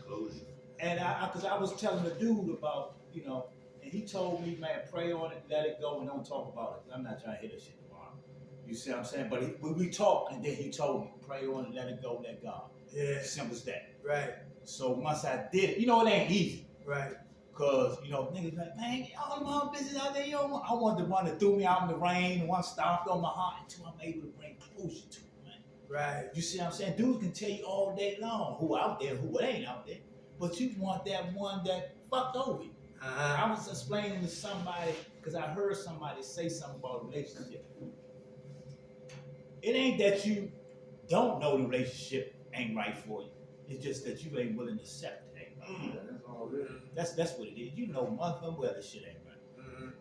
Closure. and because I was telling the dude about, you know, and he told me, man, pray on it, let it go, and don't talk about it. I'm not trying to hit that shit tomorrow. You see what I'm saying? But we talked, and then he told me, pray on it, let it go, let God. Yeah. Simple as that. Right. So once I did it, you know, it ain't easy. Right. Cause, you know, niggas like, man, all the mom business out there, I wanted the one that threw me out in the rain, the one stomped on my heart until I'm able to bring closure to it, man. Right. You see what I'm saying? Dudes can tell you all day long who out there, who ain't out there. But you want that one that fucked over you. I was explaining to somebody, because I heard somebody say something about a relationship. It ain't that you don't know the relationship ain't right for you. It's just that you ain't willing to accept it ain't right. That's all it is. That's what it is. You know motherfucking well this shit ain't right.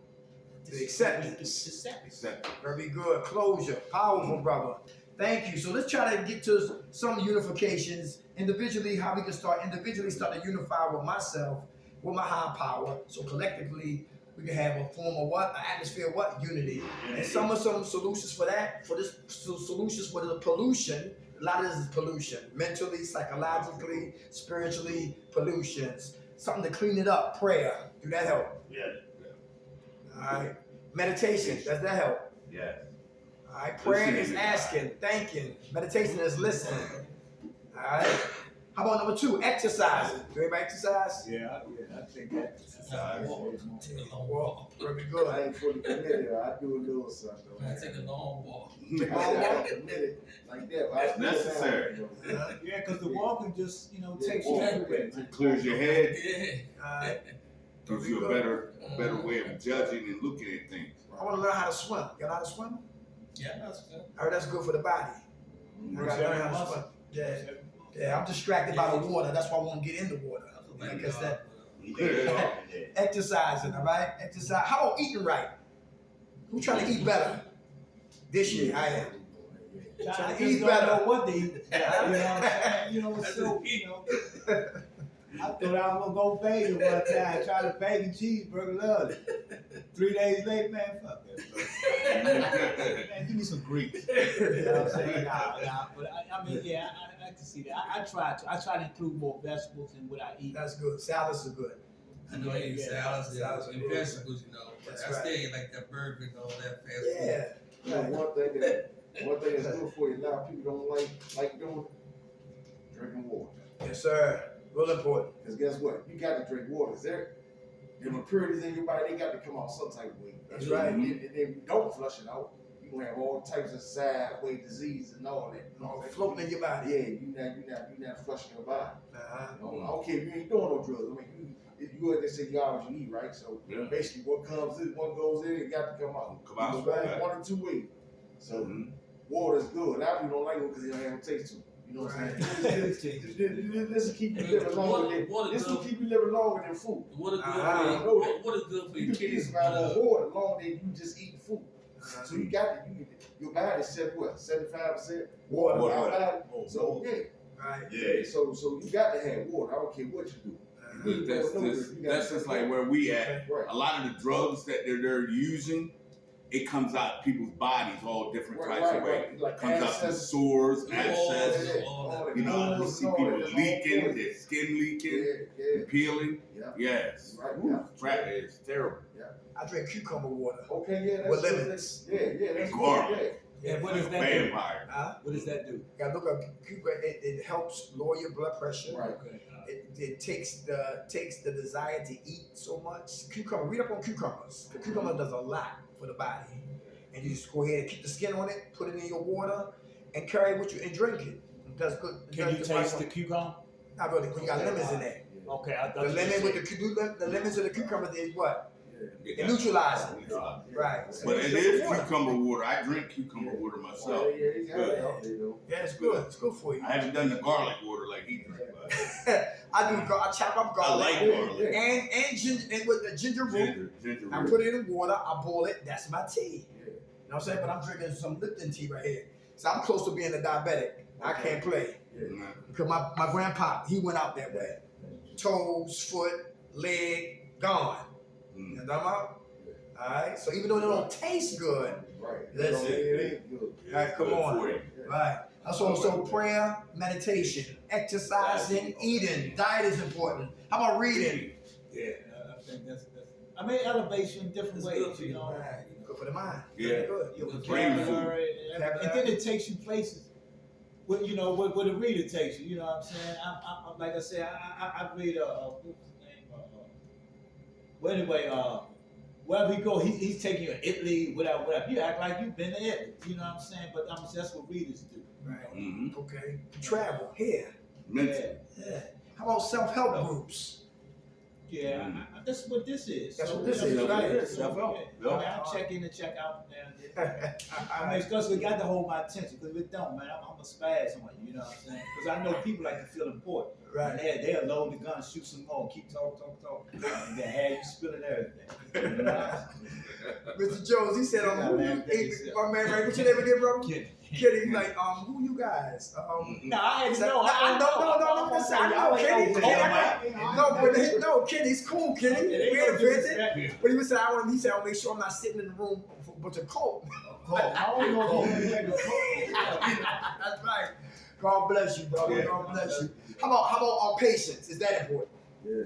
The acceptance. Accept. Very good. Closure. Powerful, brother. Thank you. So let's try to get to some unifications individually, how we can start to unify with myself, with my high power. So collectively, we can have a form of what? An atmosphere of what? Unity. And some solutions for that, solutions for the pollution. A lot of this is pollution. Mentally, psychologically, spiritually, pollutions. Something to clean it up. Prayer. Do that help? Yeah. All right. Meditation. Does that help? Yeah. All right, praying is Listening. asking, thinking. Meditation is listening. All right. How about number 2? Exercising. Do anybody exercise? Yeah, I think that. Take a long walk. Very I good. ain't fully committed. I do a little something. Man, take a long walk. I'm committed like that. but I That's feel necessary. down. Yeah, because the walking just, you know, takes you walking. everywhere. It clears your head, Yeah. All right. gives you a better way of judging and looking at things. I want to learn how to swim. You know how to swim? Yeah, that's good. I heard that's good for the body. I gotta learn how to swim. Yeah. Yeah, I'm distracted by the water. That's why I won't get in the water. I guess that. Exercising, all right? Exercise. How about eating right? Who's trying to eat better? This year, I am. I eat just don't better. know what to eat. You know what I'm saying? You know, it's so, you know. I thought I was gonna go vegan one time, try the vegan cheeseburger, love it. 3 days later, man, fuck that. Man, give me some grease. You know what I'm saying? Nah, but I mean, yeah, I can see that. I try to include more vegetables in what I eat. That's good. Salads are good. I know I eat salads salads and are good. vegetables, you know. But That's I right. stay like that burger and all that fast Yeah. You know, one thing that's good for you. A lot of people don't like doing drinking water. Yes, sir. Real important. Because guess what? You got to drink water. The impurities in your body, they got to come out some type of way. That's right. And if you don't flush it out, you gonna have all types of sideway disease and all that. You know what I'm saying? Floating in your body. Yeah, you not flushing your body. Uh-huh. You know, I don't care if you ain't doing no drugs. I mean, you they say you are what you eat, right? So Yeah. basically, what comes in, what goes in, it got to come out. Come out. It goes right 1 or 2 ways. So water is good. A lot of people don't like it because it don't have a taste to it. You know what I'm saying? This will keep you living longer this will keep you living longer than food. What is good Ah, for you? What is good for You your can kidneys? survive on water longer than you just eating food. So you got to, your body said what? 75% water. Water. Our body. So yeah. Right. Yeah. So you got to have water. I don't care what you do. That's just like where we at. Right. A lot of the drugs that they're using, it comes out people's bodies all different types of ways. Like Comes out through abscess. sores, Yeah. abscess. all that. You know, you see people leaking, their skin leaking, Yeah. peeling. Yeah. Yes. Right. Woo, Crap is terrible. I drink cucumber water. Okay, yeah. With That's lemons. Yeah, that's Garlic. good. And what does that do? Vampire. Huh? What does that do? You gotta look up cucumber. It helps lower your blood pressure. Right. Okay. It takes the desire to eat so much. Cucumber. Read up on cucumbers. The cucumber does a lot for the body. And you just go ahead and keep the skin on it, put it in your water, and carry it with you and drink it. It does good. It Can does you the right taste the one. cucumber? Not really. When you got lemons in there. Okay, I thought The you lemon said- with the lemons and the cucumbers is what? It It neutralizes. neutralizes. Right. But it Drink is water. cucumber water. I drink cucumber water myself. Yeah, you got it out there, though. Yeah, it's good. It's good for you. I haven't done the garlic water like he drinks. but I chop up I garlic like garlic. and ginger and with the ginger root. Ginger I root. put it in water. I boil it. That's my tea. You know what I'm saying? But I'm drinking some Lipton tea right here. So I'm close to being a diabetic. I can't play Nah. because my grandpa he went out that way. Toes, foot, leg, gone. You know what I'm talking about? All right. So even though it don't taste good, Right. That's It ain't good. all right, come Good on. for you. Right. So prayer, meditation, exercising, eating, diet is important. How about reading? Yeah, I think that's. I mean, elevation, different It's ways. good for You you. know, Right. Good for the mind. Yeah. Good. your Good vocabulary, and then it takes you places. What you know, what a reader takes you. You know what I'm saying? I'm like I said, I read what's his name? Well, anyway, wherever you go, he's taking you to Italy, whatever. You act like you've been to Italy. You know what I'm saying? But that's what readers do. Right. Mm-hmm. Okay. Travel here. Mental. Yeah. How about self-help groups? Yeah, that's what this is. That's So, what this you know, is, right? yeah, Self-help. yeah. I mean, I check in and check out there. I mean, because it got to hold my attention. Because if it don't, man, I'm a spaz on you. You know what I'm saying? Because I know people like to feel important. Right. And they'll load the gun, shoot some more, keep talk. And then have you spilling everything. You know? Mr. Jones, he said, Yeah, who man, you, my man, right? What your name again, bro? Kidding. Kitty, like, who you guys? No, I had to know. No, listen, I know Kitty. No, Kitty's cool, Kitty. We ain't offended. But he was saying, he said, I'll make sure I'm not sitting in the room with a bunch of coke. I don't know if you That's right. God bless you, brother. Yeah. God bless you. How about patience? Is that important?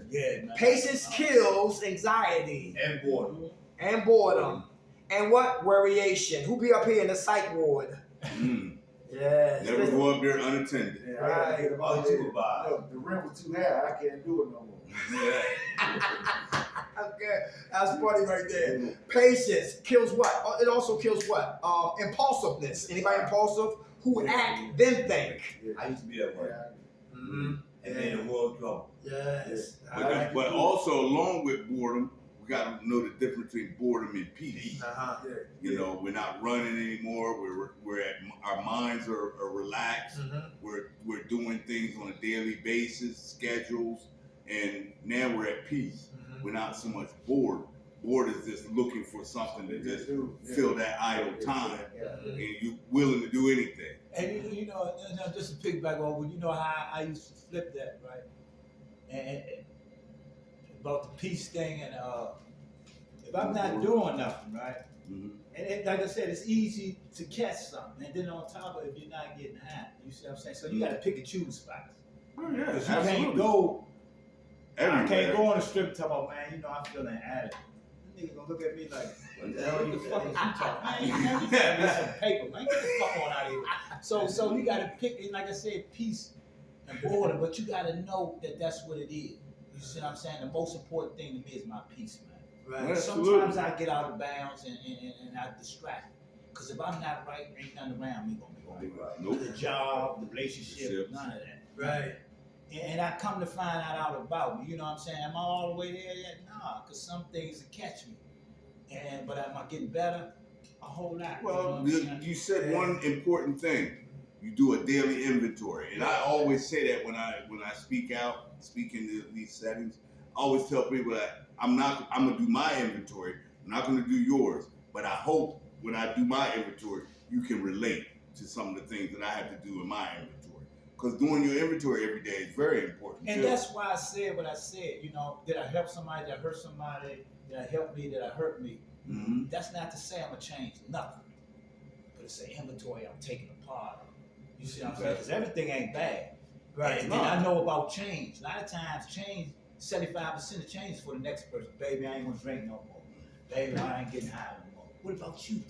Yeah, man. Patience kills anxiety And boredom. and boredom. And what? Variation. Who be up here in the psych ward? Mm. Yes. Never go up there unattended. Yeah, I gotta get about Unsupervised. Look, the rent was too high. I can't do it no more. Yeah. Okay, that's funny right there. Patience kills what? It also kills what? Impulsiveness. Anybody impulsive? Who act then think. Yeah. I used to be that way. Yeah. Mm-hmm. And then the world trouble. Yes. But also along with boredom, we got to know the difference between boredom and peace. Uh-huh. Yeah. You know, we're not running anymore. We're at our minds are relaxed. Mm-hmm. We're doing things on a daily basis, schedules, and now we're at peace. We're not so much bored. Bored is just looking for something to just fill that idle time, and you willing to do anything. And you know, just to piggyback over, you know how I used to flip that, right? And about the peace thing, and if I'm not doing nothing, right? Mhm. And like I said, it's easy to catch something, and then on top of it, if you're not getting high, you see what I'm saying? So you got to pick and choose spots. Oh yeah, Because you absolutely. can't go. I Everywhere. can't go on the strip and talk about, man, you know, I'm feeling addict. The nigga gonna look at me like, what the hell you fuck is you talking? Man, you know, you got me some paper, man. Get the fuck on out of here. So you gotta pick, and like I said, peace and order, but you gotta know that that's what it is. You see what I'm saying? The most important thing to me is my peace, man. Right. Absolutely. Sometimes I get out of bounds and I distract. Because if I'm not right, ain't nothing around me gonna be right. Nope. The job, the relationship, Relationships. none of that. Right. And I come to find out about me, you know what I'm saying? Am I all the way there yet? Nah, because some things will catch me. But am I getting better? A whole lot. Well, you know what I'm saying? you said one important thing. You do a daily inventory, and I always say that when I speak in these settings. I always tell people that I'm gonna do my inventory. I'm not gonna do yours, but I hope when I do my inventory, you can relate to some of the things that I have to do in my inventory. Because doing your inventory every day is very important. And too. that's why I said what I said. You know, did I help somebody? Did I hurt somebody? Did I help me? Did I hurt me? Mm-hmm. That's not to say I'm gonna change nothing, but it's an inventory I'm taking apart. You see what I'm saying? Because everything ain't bad. Right. And then I know about change. A lot of times, change, 75% of change is for the next person. Baby, I ain't gonna drink no more. Baby, I ain't getting high no more. What about you?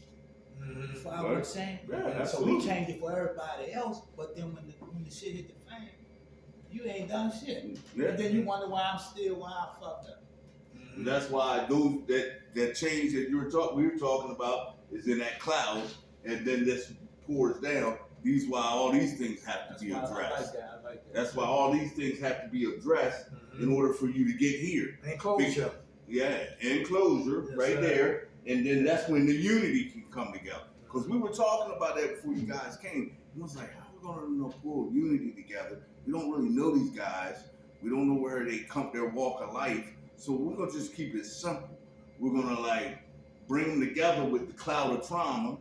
You follow what I'm saying? Yeah, So we absolutely. change it for everybody else, but then when the shit hit the fan, you ain't done shit. Yeah. And then you wonder why I fucked up. And that's why that change that we were talking about is in that cloud, and then this pours down. These why all these things have to That's be why I addressed. like that. That's why all these things have to be addressed in order for you to get here. And closure. Yeah, enclosure Yes, right sir. there, and then that's when the unity can come together. Because we were talking about that before you guys came. It was like, how are we gonna pull unity together? We don't really know these guys. We don't know where they come, their walk of life. So we're gonna just keep it simple. We're gonna like bring them together with the cloud of trauma.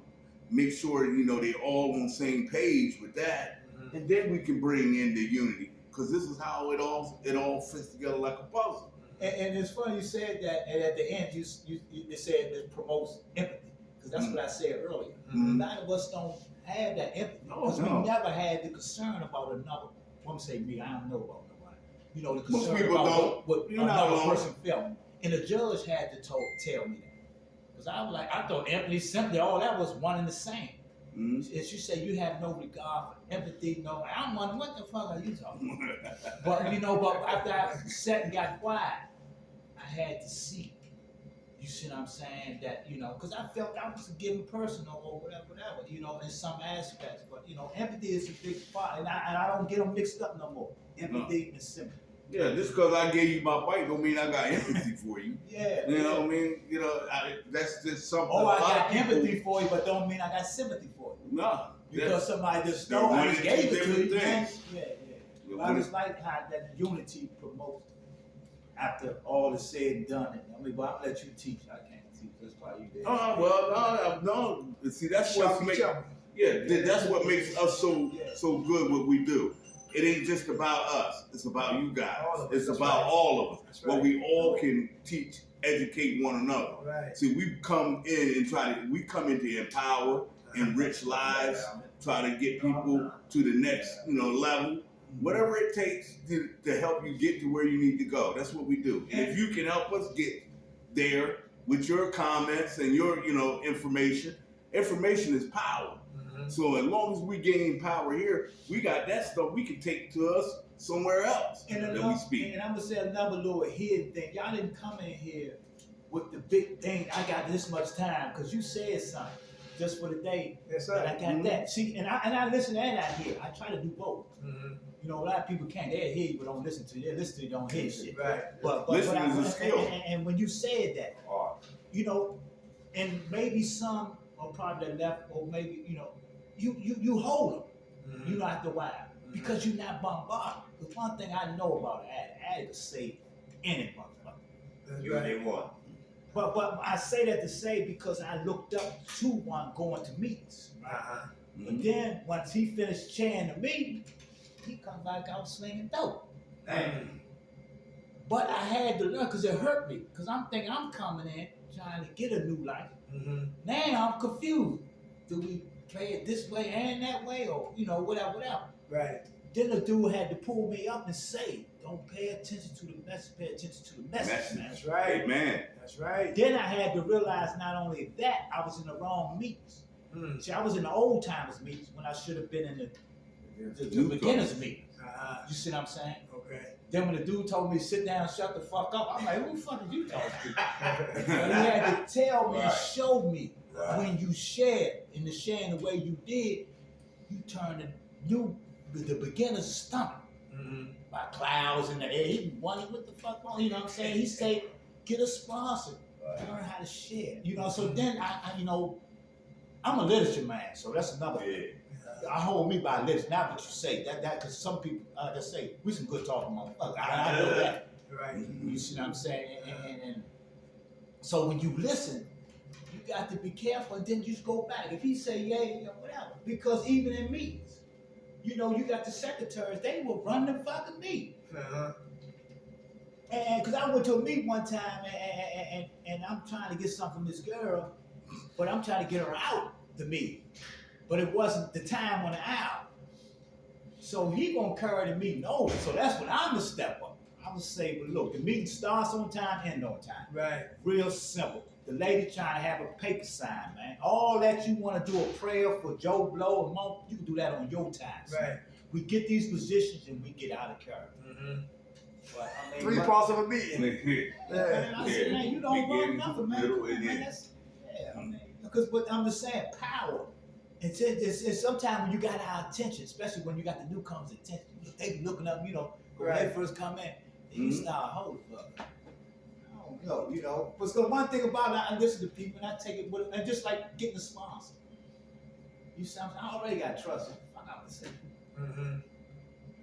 Make sure they all on the same page with that, and then we can bring in the unity. Because this is how it all fits together like a puzzle. And it's funny you said that, and at the end you said it promotes empathy, because that's what I said earlier. Mhm. A lot of us don't have that empathy No, because no. we never had the concern about another. I'm say me, I don't know about nobody. You know, the Most concern people about don't. what You're not another alone. person felt, and the judge had to tell me that, because I was like, I thought empathy, sympathy, all that was one and the same. Mhm. And she said you have no regard for empathy, no. I'm wondering what the fuck are you talking about? But after I sat and got quiet, I had to see. You see what I'm saying? That because I felt I was getting personal or whatever. In some aspects. But empathy is a big part, and I don't get them mixed up no more. Empathy and sympathy. Yeah, just because I gave you my bite don't mean I got empathy for you. Yeah. You know what I mean? That's just something. Oh, a I lot got of people- empathy for you, but don't mean I got sympathy for you. No. Because somebody just They're stole, I one just and gave two it to you. different Man. things. Yeah. I just like how that unity promotes after all is said and done. But I'll let you teach. I can't teach. That's why you did. No. See, that's what makes. That's what makes us so good. What we do. It ain't just about us. It's about you guys. All of us, It's that's about right. all of us. That's Where right. we all can teach, educate one another. Right. See, we come in and we come in to empower, enrich lives, try to get people to the next, level. Whatever it takes to help you get to where you need to go. That's what we do. And if you can help us get there with your comments and your, information is power. So as long as we gain power here, we got that stuff we can take to us somewhere else And that we another, speak. and I'm gonna say another little hidden thing. Y'all didn't come in here with the big thing. I got this much time because you said something just for the day. Yes, And sir. I got that. See, and I listen and I hear. I try to do both. A lot of people can't. They hear you, but don't listen to you. They listen to you, don't hear shit. Right. But Listening is a skill. And when you said that, and maybe some are probably left, or maybe you hold them. You know, after a while, because you're not bombarded. Because one thing I know about Addy could say any motherfucker. You they want. But I say that to say because I looked up to one going to meetings. Uh-huh. But then once he finished chairing the meeting, he come back out slinging dope. Damn. But I had to learn because it hurt me. Because I'm thinking I'm coming in trying to get a new life. Mm-hmm. Now I'm confused. Do we play it this way and that way, or whatever? Right. Then the dude had to pull me up and say, "Don't pay attention to the message. Pay attention to the message." That's right. Amen. That's right. Then I had to realize not only that I was in the wrong meetings. See, I was in the old timers meetings when I should have been in the beginners meetings. You see what I'm saying? Okay. Then when the dude told me to sit down, shut the fuck up, I'm like, who the fuck did you talk to? But he had to tell me and show me when you shared, and the sharing the way you did, you turned the beginner's stomach by clouds in the air. He wondered what the fuck wrong, you know what I'm saying? He said, get a sponsor, learn how to share. So then I'm a literature man, so that's another thing. I hold me by literature, not what you say. That because some people just say we some good talking motherfuckers. I know that. Right. You see what I'm saying? And so when you listen, you got to be careful, and then you just go back. If he say yeah, whatever. Because even in meetings, you got the secretaries, they will run the fucking meeting. Uh-huh. And because I went to a meeting one time, and I'm trying to get something from this girl, but I'm trying to get her out the meeting. But it wasn't the time on the hour. So he gonna carry the meeting over. So that's when I'm gonna step up. I'm gonna say, well, look, the meeting starts on time, end on time. Right. Real simple. The lady trying to have a paper sign, man. All that you want to do a prayer for Joe Blow a month, you can do that on your time. Right. We get these positions and we get out of character. Mm-hmm. But, I mean, 3 parts of a meeting. man, I said, man, you don't run Beginning, nothing, man. middle, Come on, and man. end. That's, I mean, but I'm just saying, power. It's sometimes when you got our attention, especially when you got the newcomers' attention, they be looking up, when they first come in, and you start, holy fuck. I don't know, But the one thing about it, I listen to people and I take it with, and just like getting a sponsor. You sound, I already got trust. Fuck out the city. Mm-hmm.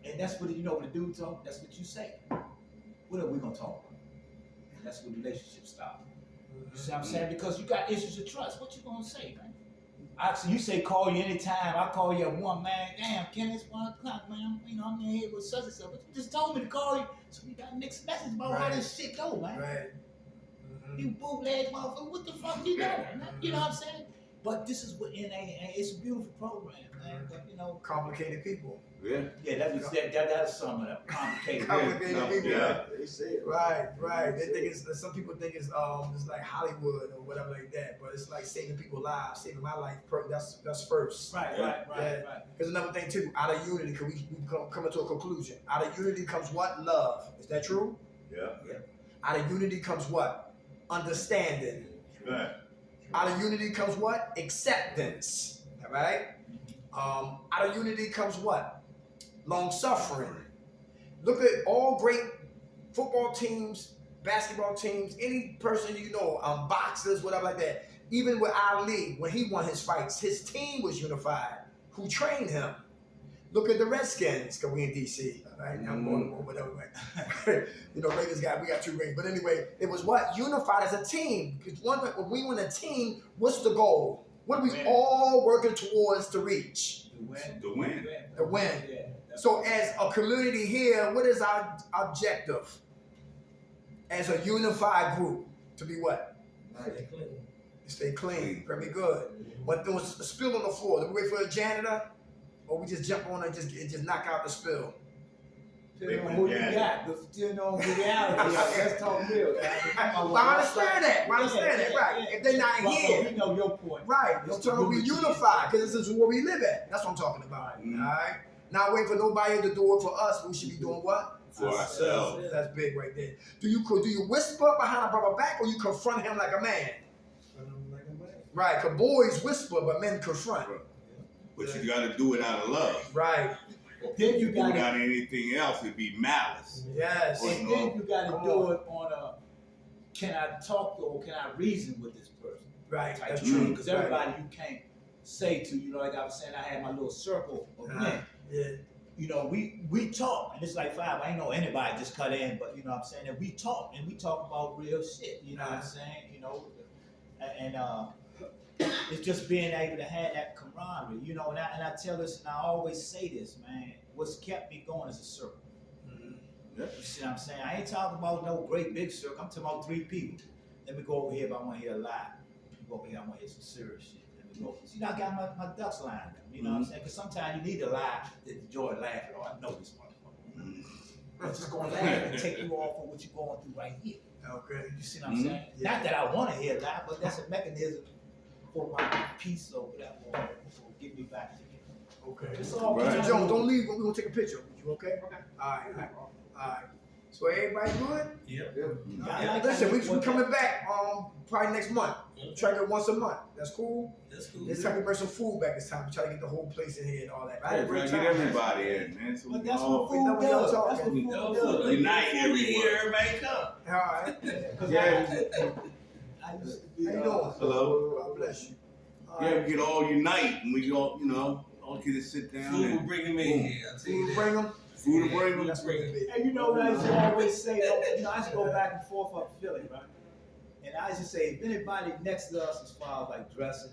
And that's what, when the dude talk, that's what you say. What are we gonna talk about? And that's when relationships start. You see what I'm saying? Because you got issues of trust. What you gonna say, man? You say call you anytime. I call you at 1, man. Damn, Ken, it's 1 o'clock, man. I'm in here with such and such. But you just told me to call you, so we got mixed message about how this shit go, man. Right. You bootleg motherfucker, what the fuck you doing? You know what I'm saying? But this is what NAA. It's a beautiful program, man. But Complicated people. Yeah. yeah, that'll sum it up. Complicated. Complicated people. Yeah. They say it. Right. They think some people think it's like Hollywood or whatever like that, but it's like saving people's lives, saving my life. That's first. Right. Here's another thing too. Out of unity, because we come to a conclusion. Out of unity comes what? Love. Is that true? Yeah. Out of unity comes what? Understanding. Right. Out of unity comes what? Acceptance. All right. Out of unity comes what? Long suffering. Look at all great football teams, basketball teams, any person boxers, whatever like that. Even with Ali, when he won his fights, his team was unified. Who trained him? Look at the Redskins, because we in DC. All right, now I'm going to whatever. Right? Ravens we got 2 rings. But anyway, it was what? Unified as a team. Because when we win a team, what's the goal? What are we all working towards to reach? The win. The win. Yeah. So as a community here, what is our objective? As a unified group, to be what? Stay clean. Very good. But there was a spill on the floor. Do we wait for a janitor? Or we just jump on and just knock out the spill? Depending on who you got, but still know the reality. Let's talk real. I understand that. Right. If they're not here. We know your point. Right. I'm talking about we unified, because this is where we live at. That's what I'm talking about. All right? Not waiting for nobody to do it for us. We should be doing what? For ourselves. That's big right there. Do you whisper behind a brother back, or you confront him like a man? Right, because boys whisper, but men confront. But you got to do it out of love. Right. Then you got Without anything else, it'd be malice. Yes. and then you got to do it on a, can I talk to, or can I reason with this person? Right. Type That's thing. true. Because everybody you can't say to, like I was saying, I had my little circle of men. Yeah. you know, we talk, and it's like five. I ain't know anybody just cut in, but you know what I'm saying. And we talk about real shit. You know what I'm saying? You know, and it's just being able to have that camaraderie. You know, and I tell this, and I always say this, man. What's kept me going is a circle. Yeah. You see what I'm saying? I ain't talking about no great big circle. I'm talking about 3 people. Let me go over here if I want to hear a lie. Let me go over here, I want to hear some serious shit. Let me go. See, I got my ducks lined up. You know what I'm saying? Because sometimes you need a lie that enjoy laughing. Oh, I know this motherfucker. I'm just going to laugh and take you off of what you're going through right here. Okay. You see what I'm saying? Yeah. Not that I want to hear a lie, but that's a mechanism for my peace or whatever. Or get me back to you. Okay. It's all Right. Mr. Jones, don't leave. We're gonna take a picture. You okay? Okay. All right. So everybody good? Yep. I like Listen, how we you- coming back probably next month. Try to get once a month. That's cool. That's cool. It's time to bring some food back this time. Try to get the whole place in here and all that. I had Yeah, a great trying to time. get everybody in, man. So we But can that's all what food know what y'all does. That's what talking. food No, does. Unite food everyone. here, everybody come. All right. Cause Yeah. I used to be, How you doing? Hello. God bless you. All Yeah, right. we can all unite and we all, you know, all get to sit down Food will and bring him in here. I tell you Food that. bring them. food to bring them. That's what it is. And you know what I used to always say, you know, I used to go back and forth up Philly, right? And I used to say, if anybody next to us as far as like dressing,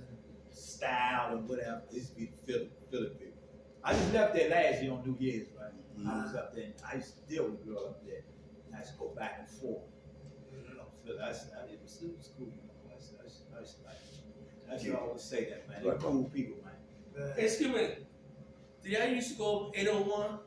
style, and whatever, it used to be Philly people. I just left there last year on New Year's, right? I was up there, and I used to deal with a girl up there. And I used to go back and forth. You know, Philly, it was cool. I used to like it. I used to always say that, man. They're cool people, man. Hey, excuse me. Do y'all used to go 801?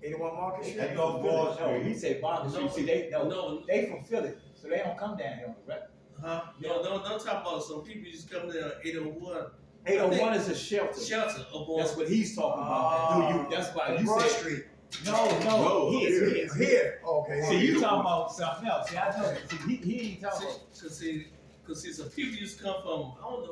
81 Market Street. That no boys, no. He say Barker Street. See, No. they from Philly, so they don't come down here on the rep. Huh? No, don't talk about some people just come there 801 801 is a shelter. shelter up on. That's what he's talking about. Do you? That's why you Broad said Street. no. No, Here. Here. Okay. See, you talking about something else. See, I know. See, he ain't talking about. Cause see, some people used to come from, I don't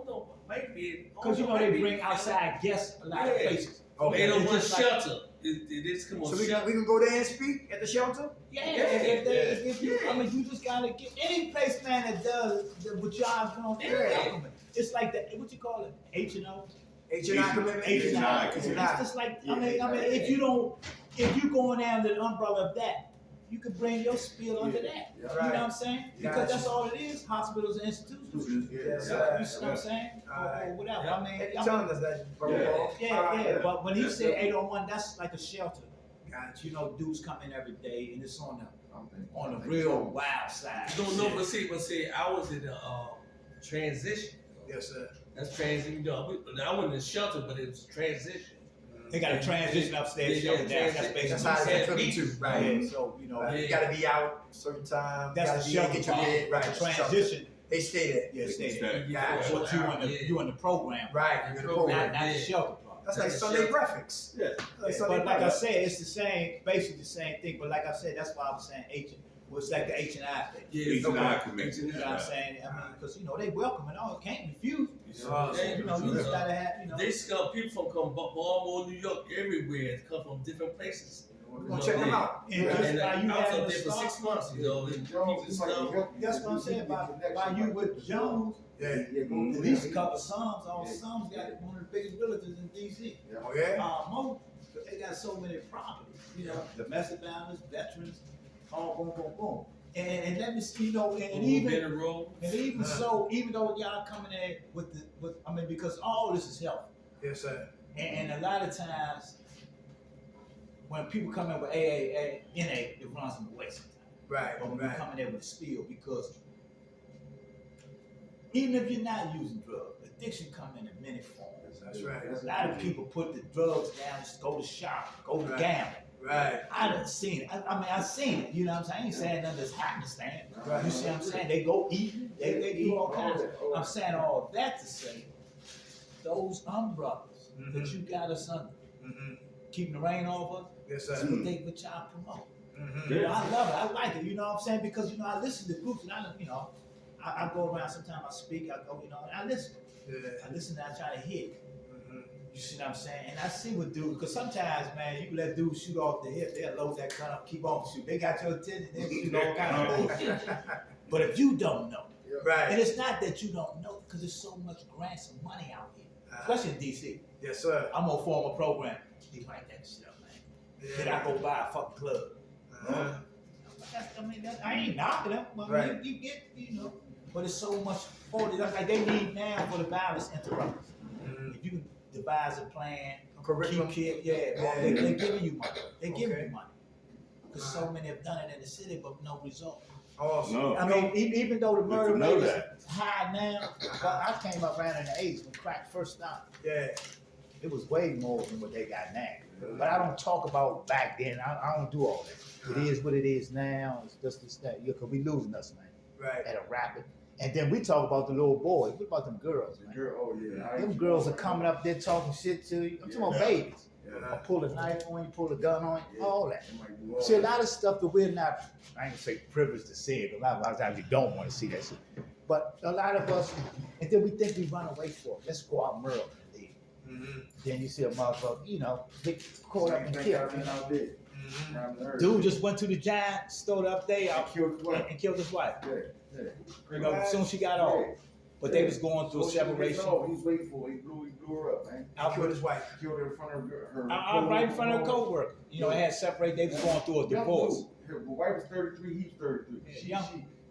know, might be. Because you know they bring outside guests a lot of Yeah. places. Okay. 801 It's just like- shelter. It is come on So we shelter. can go there and speak at the shelter? Yeah, Yeah. if you, I mean, you just gotta get any place, man, that does what y'all doing. Yeah. It's like the what you call it, H&O. H&I commitment? H&I. It's just like I mean, if you going under the umbrella of that, you could bring your spiel under that. You know what I'm saying? Because Gotcha. that's all it is. Hospitals and institutions. Yes, You see what I'm saying? Or whatever. Yeah. I mean, Hey, telling us that, brother Paul. yeah. But when he That's said it. 801, that's like a shelter. Gotcha. You know, dudes come in every day, and it's on the real wild side. No, but see, I was in the transition. Yes, sir. That's transition. You know, I wasn't in shelter, but it was transition. They got a transition upstairs, Yeah, shelter down. That's transition. basically That's how Said it's beach. too, right? Yeah, so you know, Right. Yeah. You gotta be out certain time. that's gotta the be shelter get your part. bed right. The shelter. transition. They stay there. Yeah, stay Stay. there. Gotcha. What you in the program? Right. You're in the program. Not the Yeah. shelter part. That's like That's Sunday shelter. breakfast. Yeah. Like Sunday But like I breakfast. said, it's the same, basically the same thing. But like I said, that's why I was saying it's like the H&I thing. Yeah, H&I okay. committee. You know what I'm saying? I mean, because you know they welcome and all, can't refuse. Yeah. So, you know, you just gotta have, you know. They just come people from Baltimore, New York, everywhere. Come from different places. We're gonna check them out. And Right. just And by you I was having up to there for start, 6 months, you know. And people just come. that's what I'm saying. By you with Jones, Yeah. at least cover Psalms. All Psalms got one of the biggest villages in DC. Oh yeah. Most, they got so many properties. You know, domestic violence, veterans, all boom, boom, boom. And let me see, you know, and even so, even though y'all coming in with I mean, because all this is health. Yes, sir. And a lot of times, when people come in with AA, NA, it runs them away sometimes. Right. But when you Right. come in there with a spiel, because even if you're not using drugs, addiction come in many forms. That's right. A lot of people put the drugs down, just go to shop, go to Right. gamble. Right. I done seen it. I mean, I've seen it. You know what I'm saying? I ain't saying nothing that's happenstance. Right. You see what I'm saying? They go eat. They do all kinds of. I'm saying all that to say, those umbrellas that you got us under, Mm-hmm. keeping the rain off us, Yes, that's sir. what y'all promote. Mm-hmm. You know, I love it. I like it. You know what I'm saying? Because you know, I listen to groups, and I go around. Sometimes I speak. I go, and I listen. Yeah. I listen. And I try to hit. Mm-hmm. You see what I'm saying? And I see what dudes, because sometimes, man, you can let dudes shoot off the hip, they'll load that gun up, keep on shooting. They got your attention, they'll shoot all kind of bullshit. But if you don't know, and Right. it's not that you don't know, because there's so much grants and money out here, especially in DC. Yes, sir. I'm gonna form a program. He write that shit up, man. Then I go buy a fucking club. I ain't knocking them, but Right. you get, but it's so much for it. That's like they need now for the violence interrupters. If you can devise a plan, Curriculum. keep kids, they giving you money. They giving you money. Because so many have done it in the city, but no result. Awesome. No. I mean, even though the Good murder to know rate is that. high now, but I came up around in the 80s when crack first started. Yeah. It was way more than what they got now. But I don't talk about back then. I don't do all that. It is what it is now. It's just this that. Because we losing us, man, Right. at a rapid. And then we talk about the little boys. What about them girls, man? Girl, oh yeah. Them girls are coming up there talking shit to you. I'm talking about babies. Yeah. Pull a knife on you, pull a gun on you, all that. They might do all See, a that. lot of stuff that we're not, I ain't gonna say privileged to see it, a lot of times you don't want to see that shit. But a lot of us, and then we think we run away for it. Let's go out and murder and leave. Then you see a motherfucker, get caught up and Same killed. thing out there. Down there. Dude just went to the giant, stowed up there I killed his wife. and killed his wife. Yeah. As soon as she got off. But they was going through a separation. He was waiting for her. He blew her up, man. I Killed his wife. Killed her in front of her. right in front of a co-worker. It had separated, they was going through a divorce. Her wife was 33, he's 33. Yeah,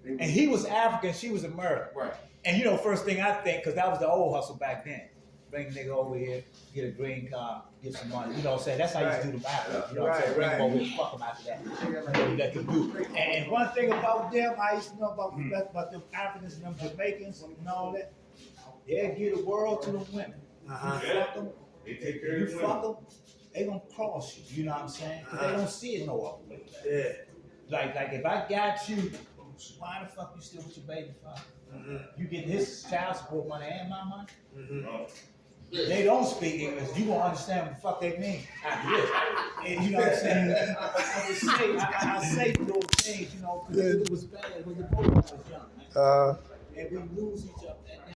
And he was African, she was American. Right. And first thing I think, because that was the old hustle back then. Bring a nigga over here, get a green card, get some money. You know what I'm saying? That's how you used to do the Africans. You know what I'm saying? Bring them over here, fuck them after that. You let them do. And one thing about them, I used to know about them Africans and them Jamaicans and all that. They'll give the world to them women. Uh-huh. You fuck them, They take care you of the fuck them, they gonna cross you. You know what I'm saying? Because they don't see it no other way. Yeah. Like if I got you, why the fuck you still with your baby father? You get his child support money and my money. No. They don't speak English. You won't understand what the fuck they mean after this. And you know what I'm saying? I say those things, because it was bad. It was the boy when I was young, man. And we lose each other.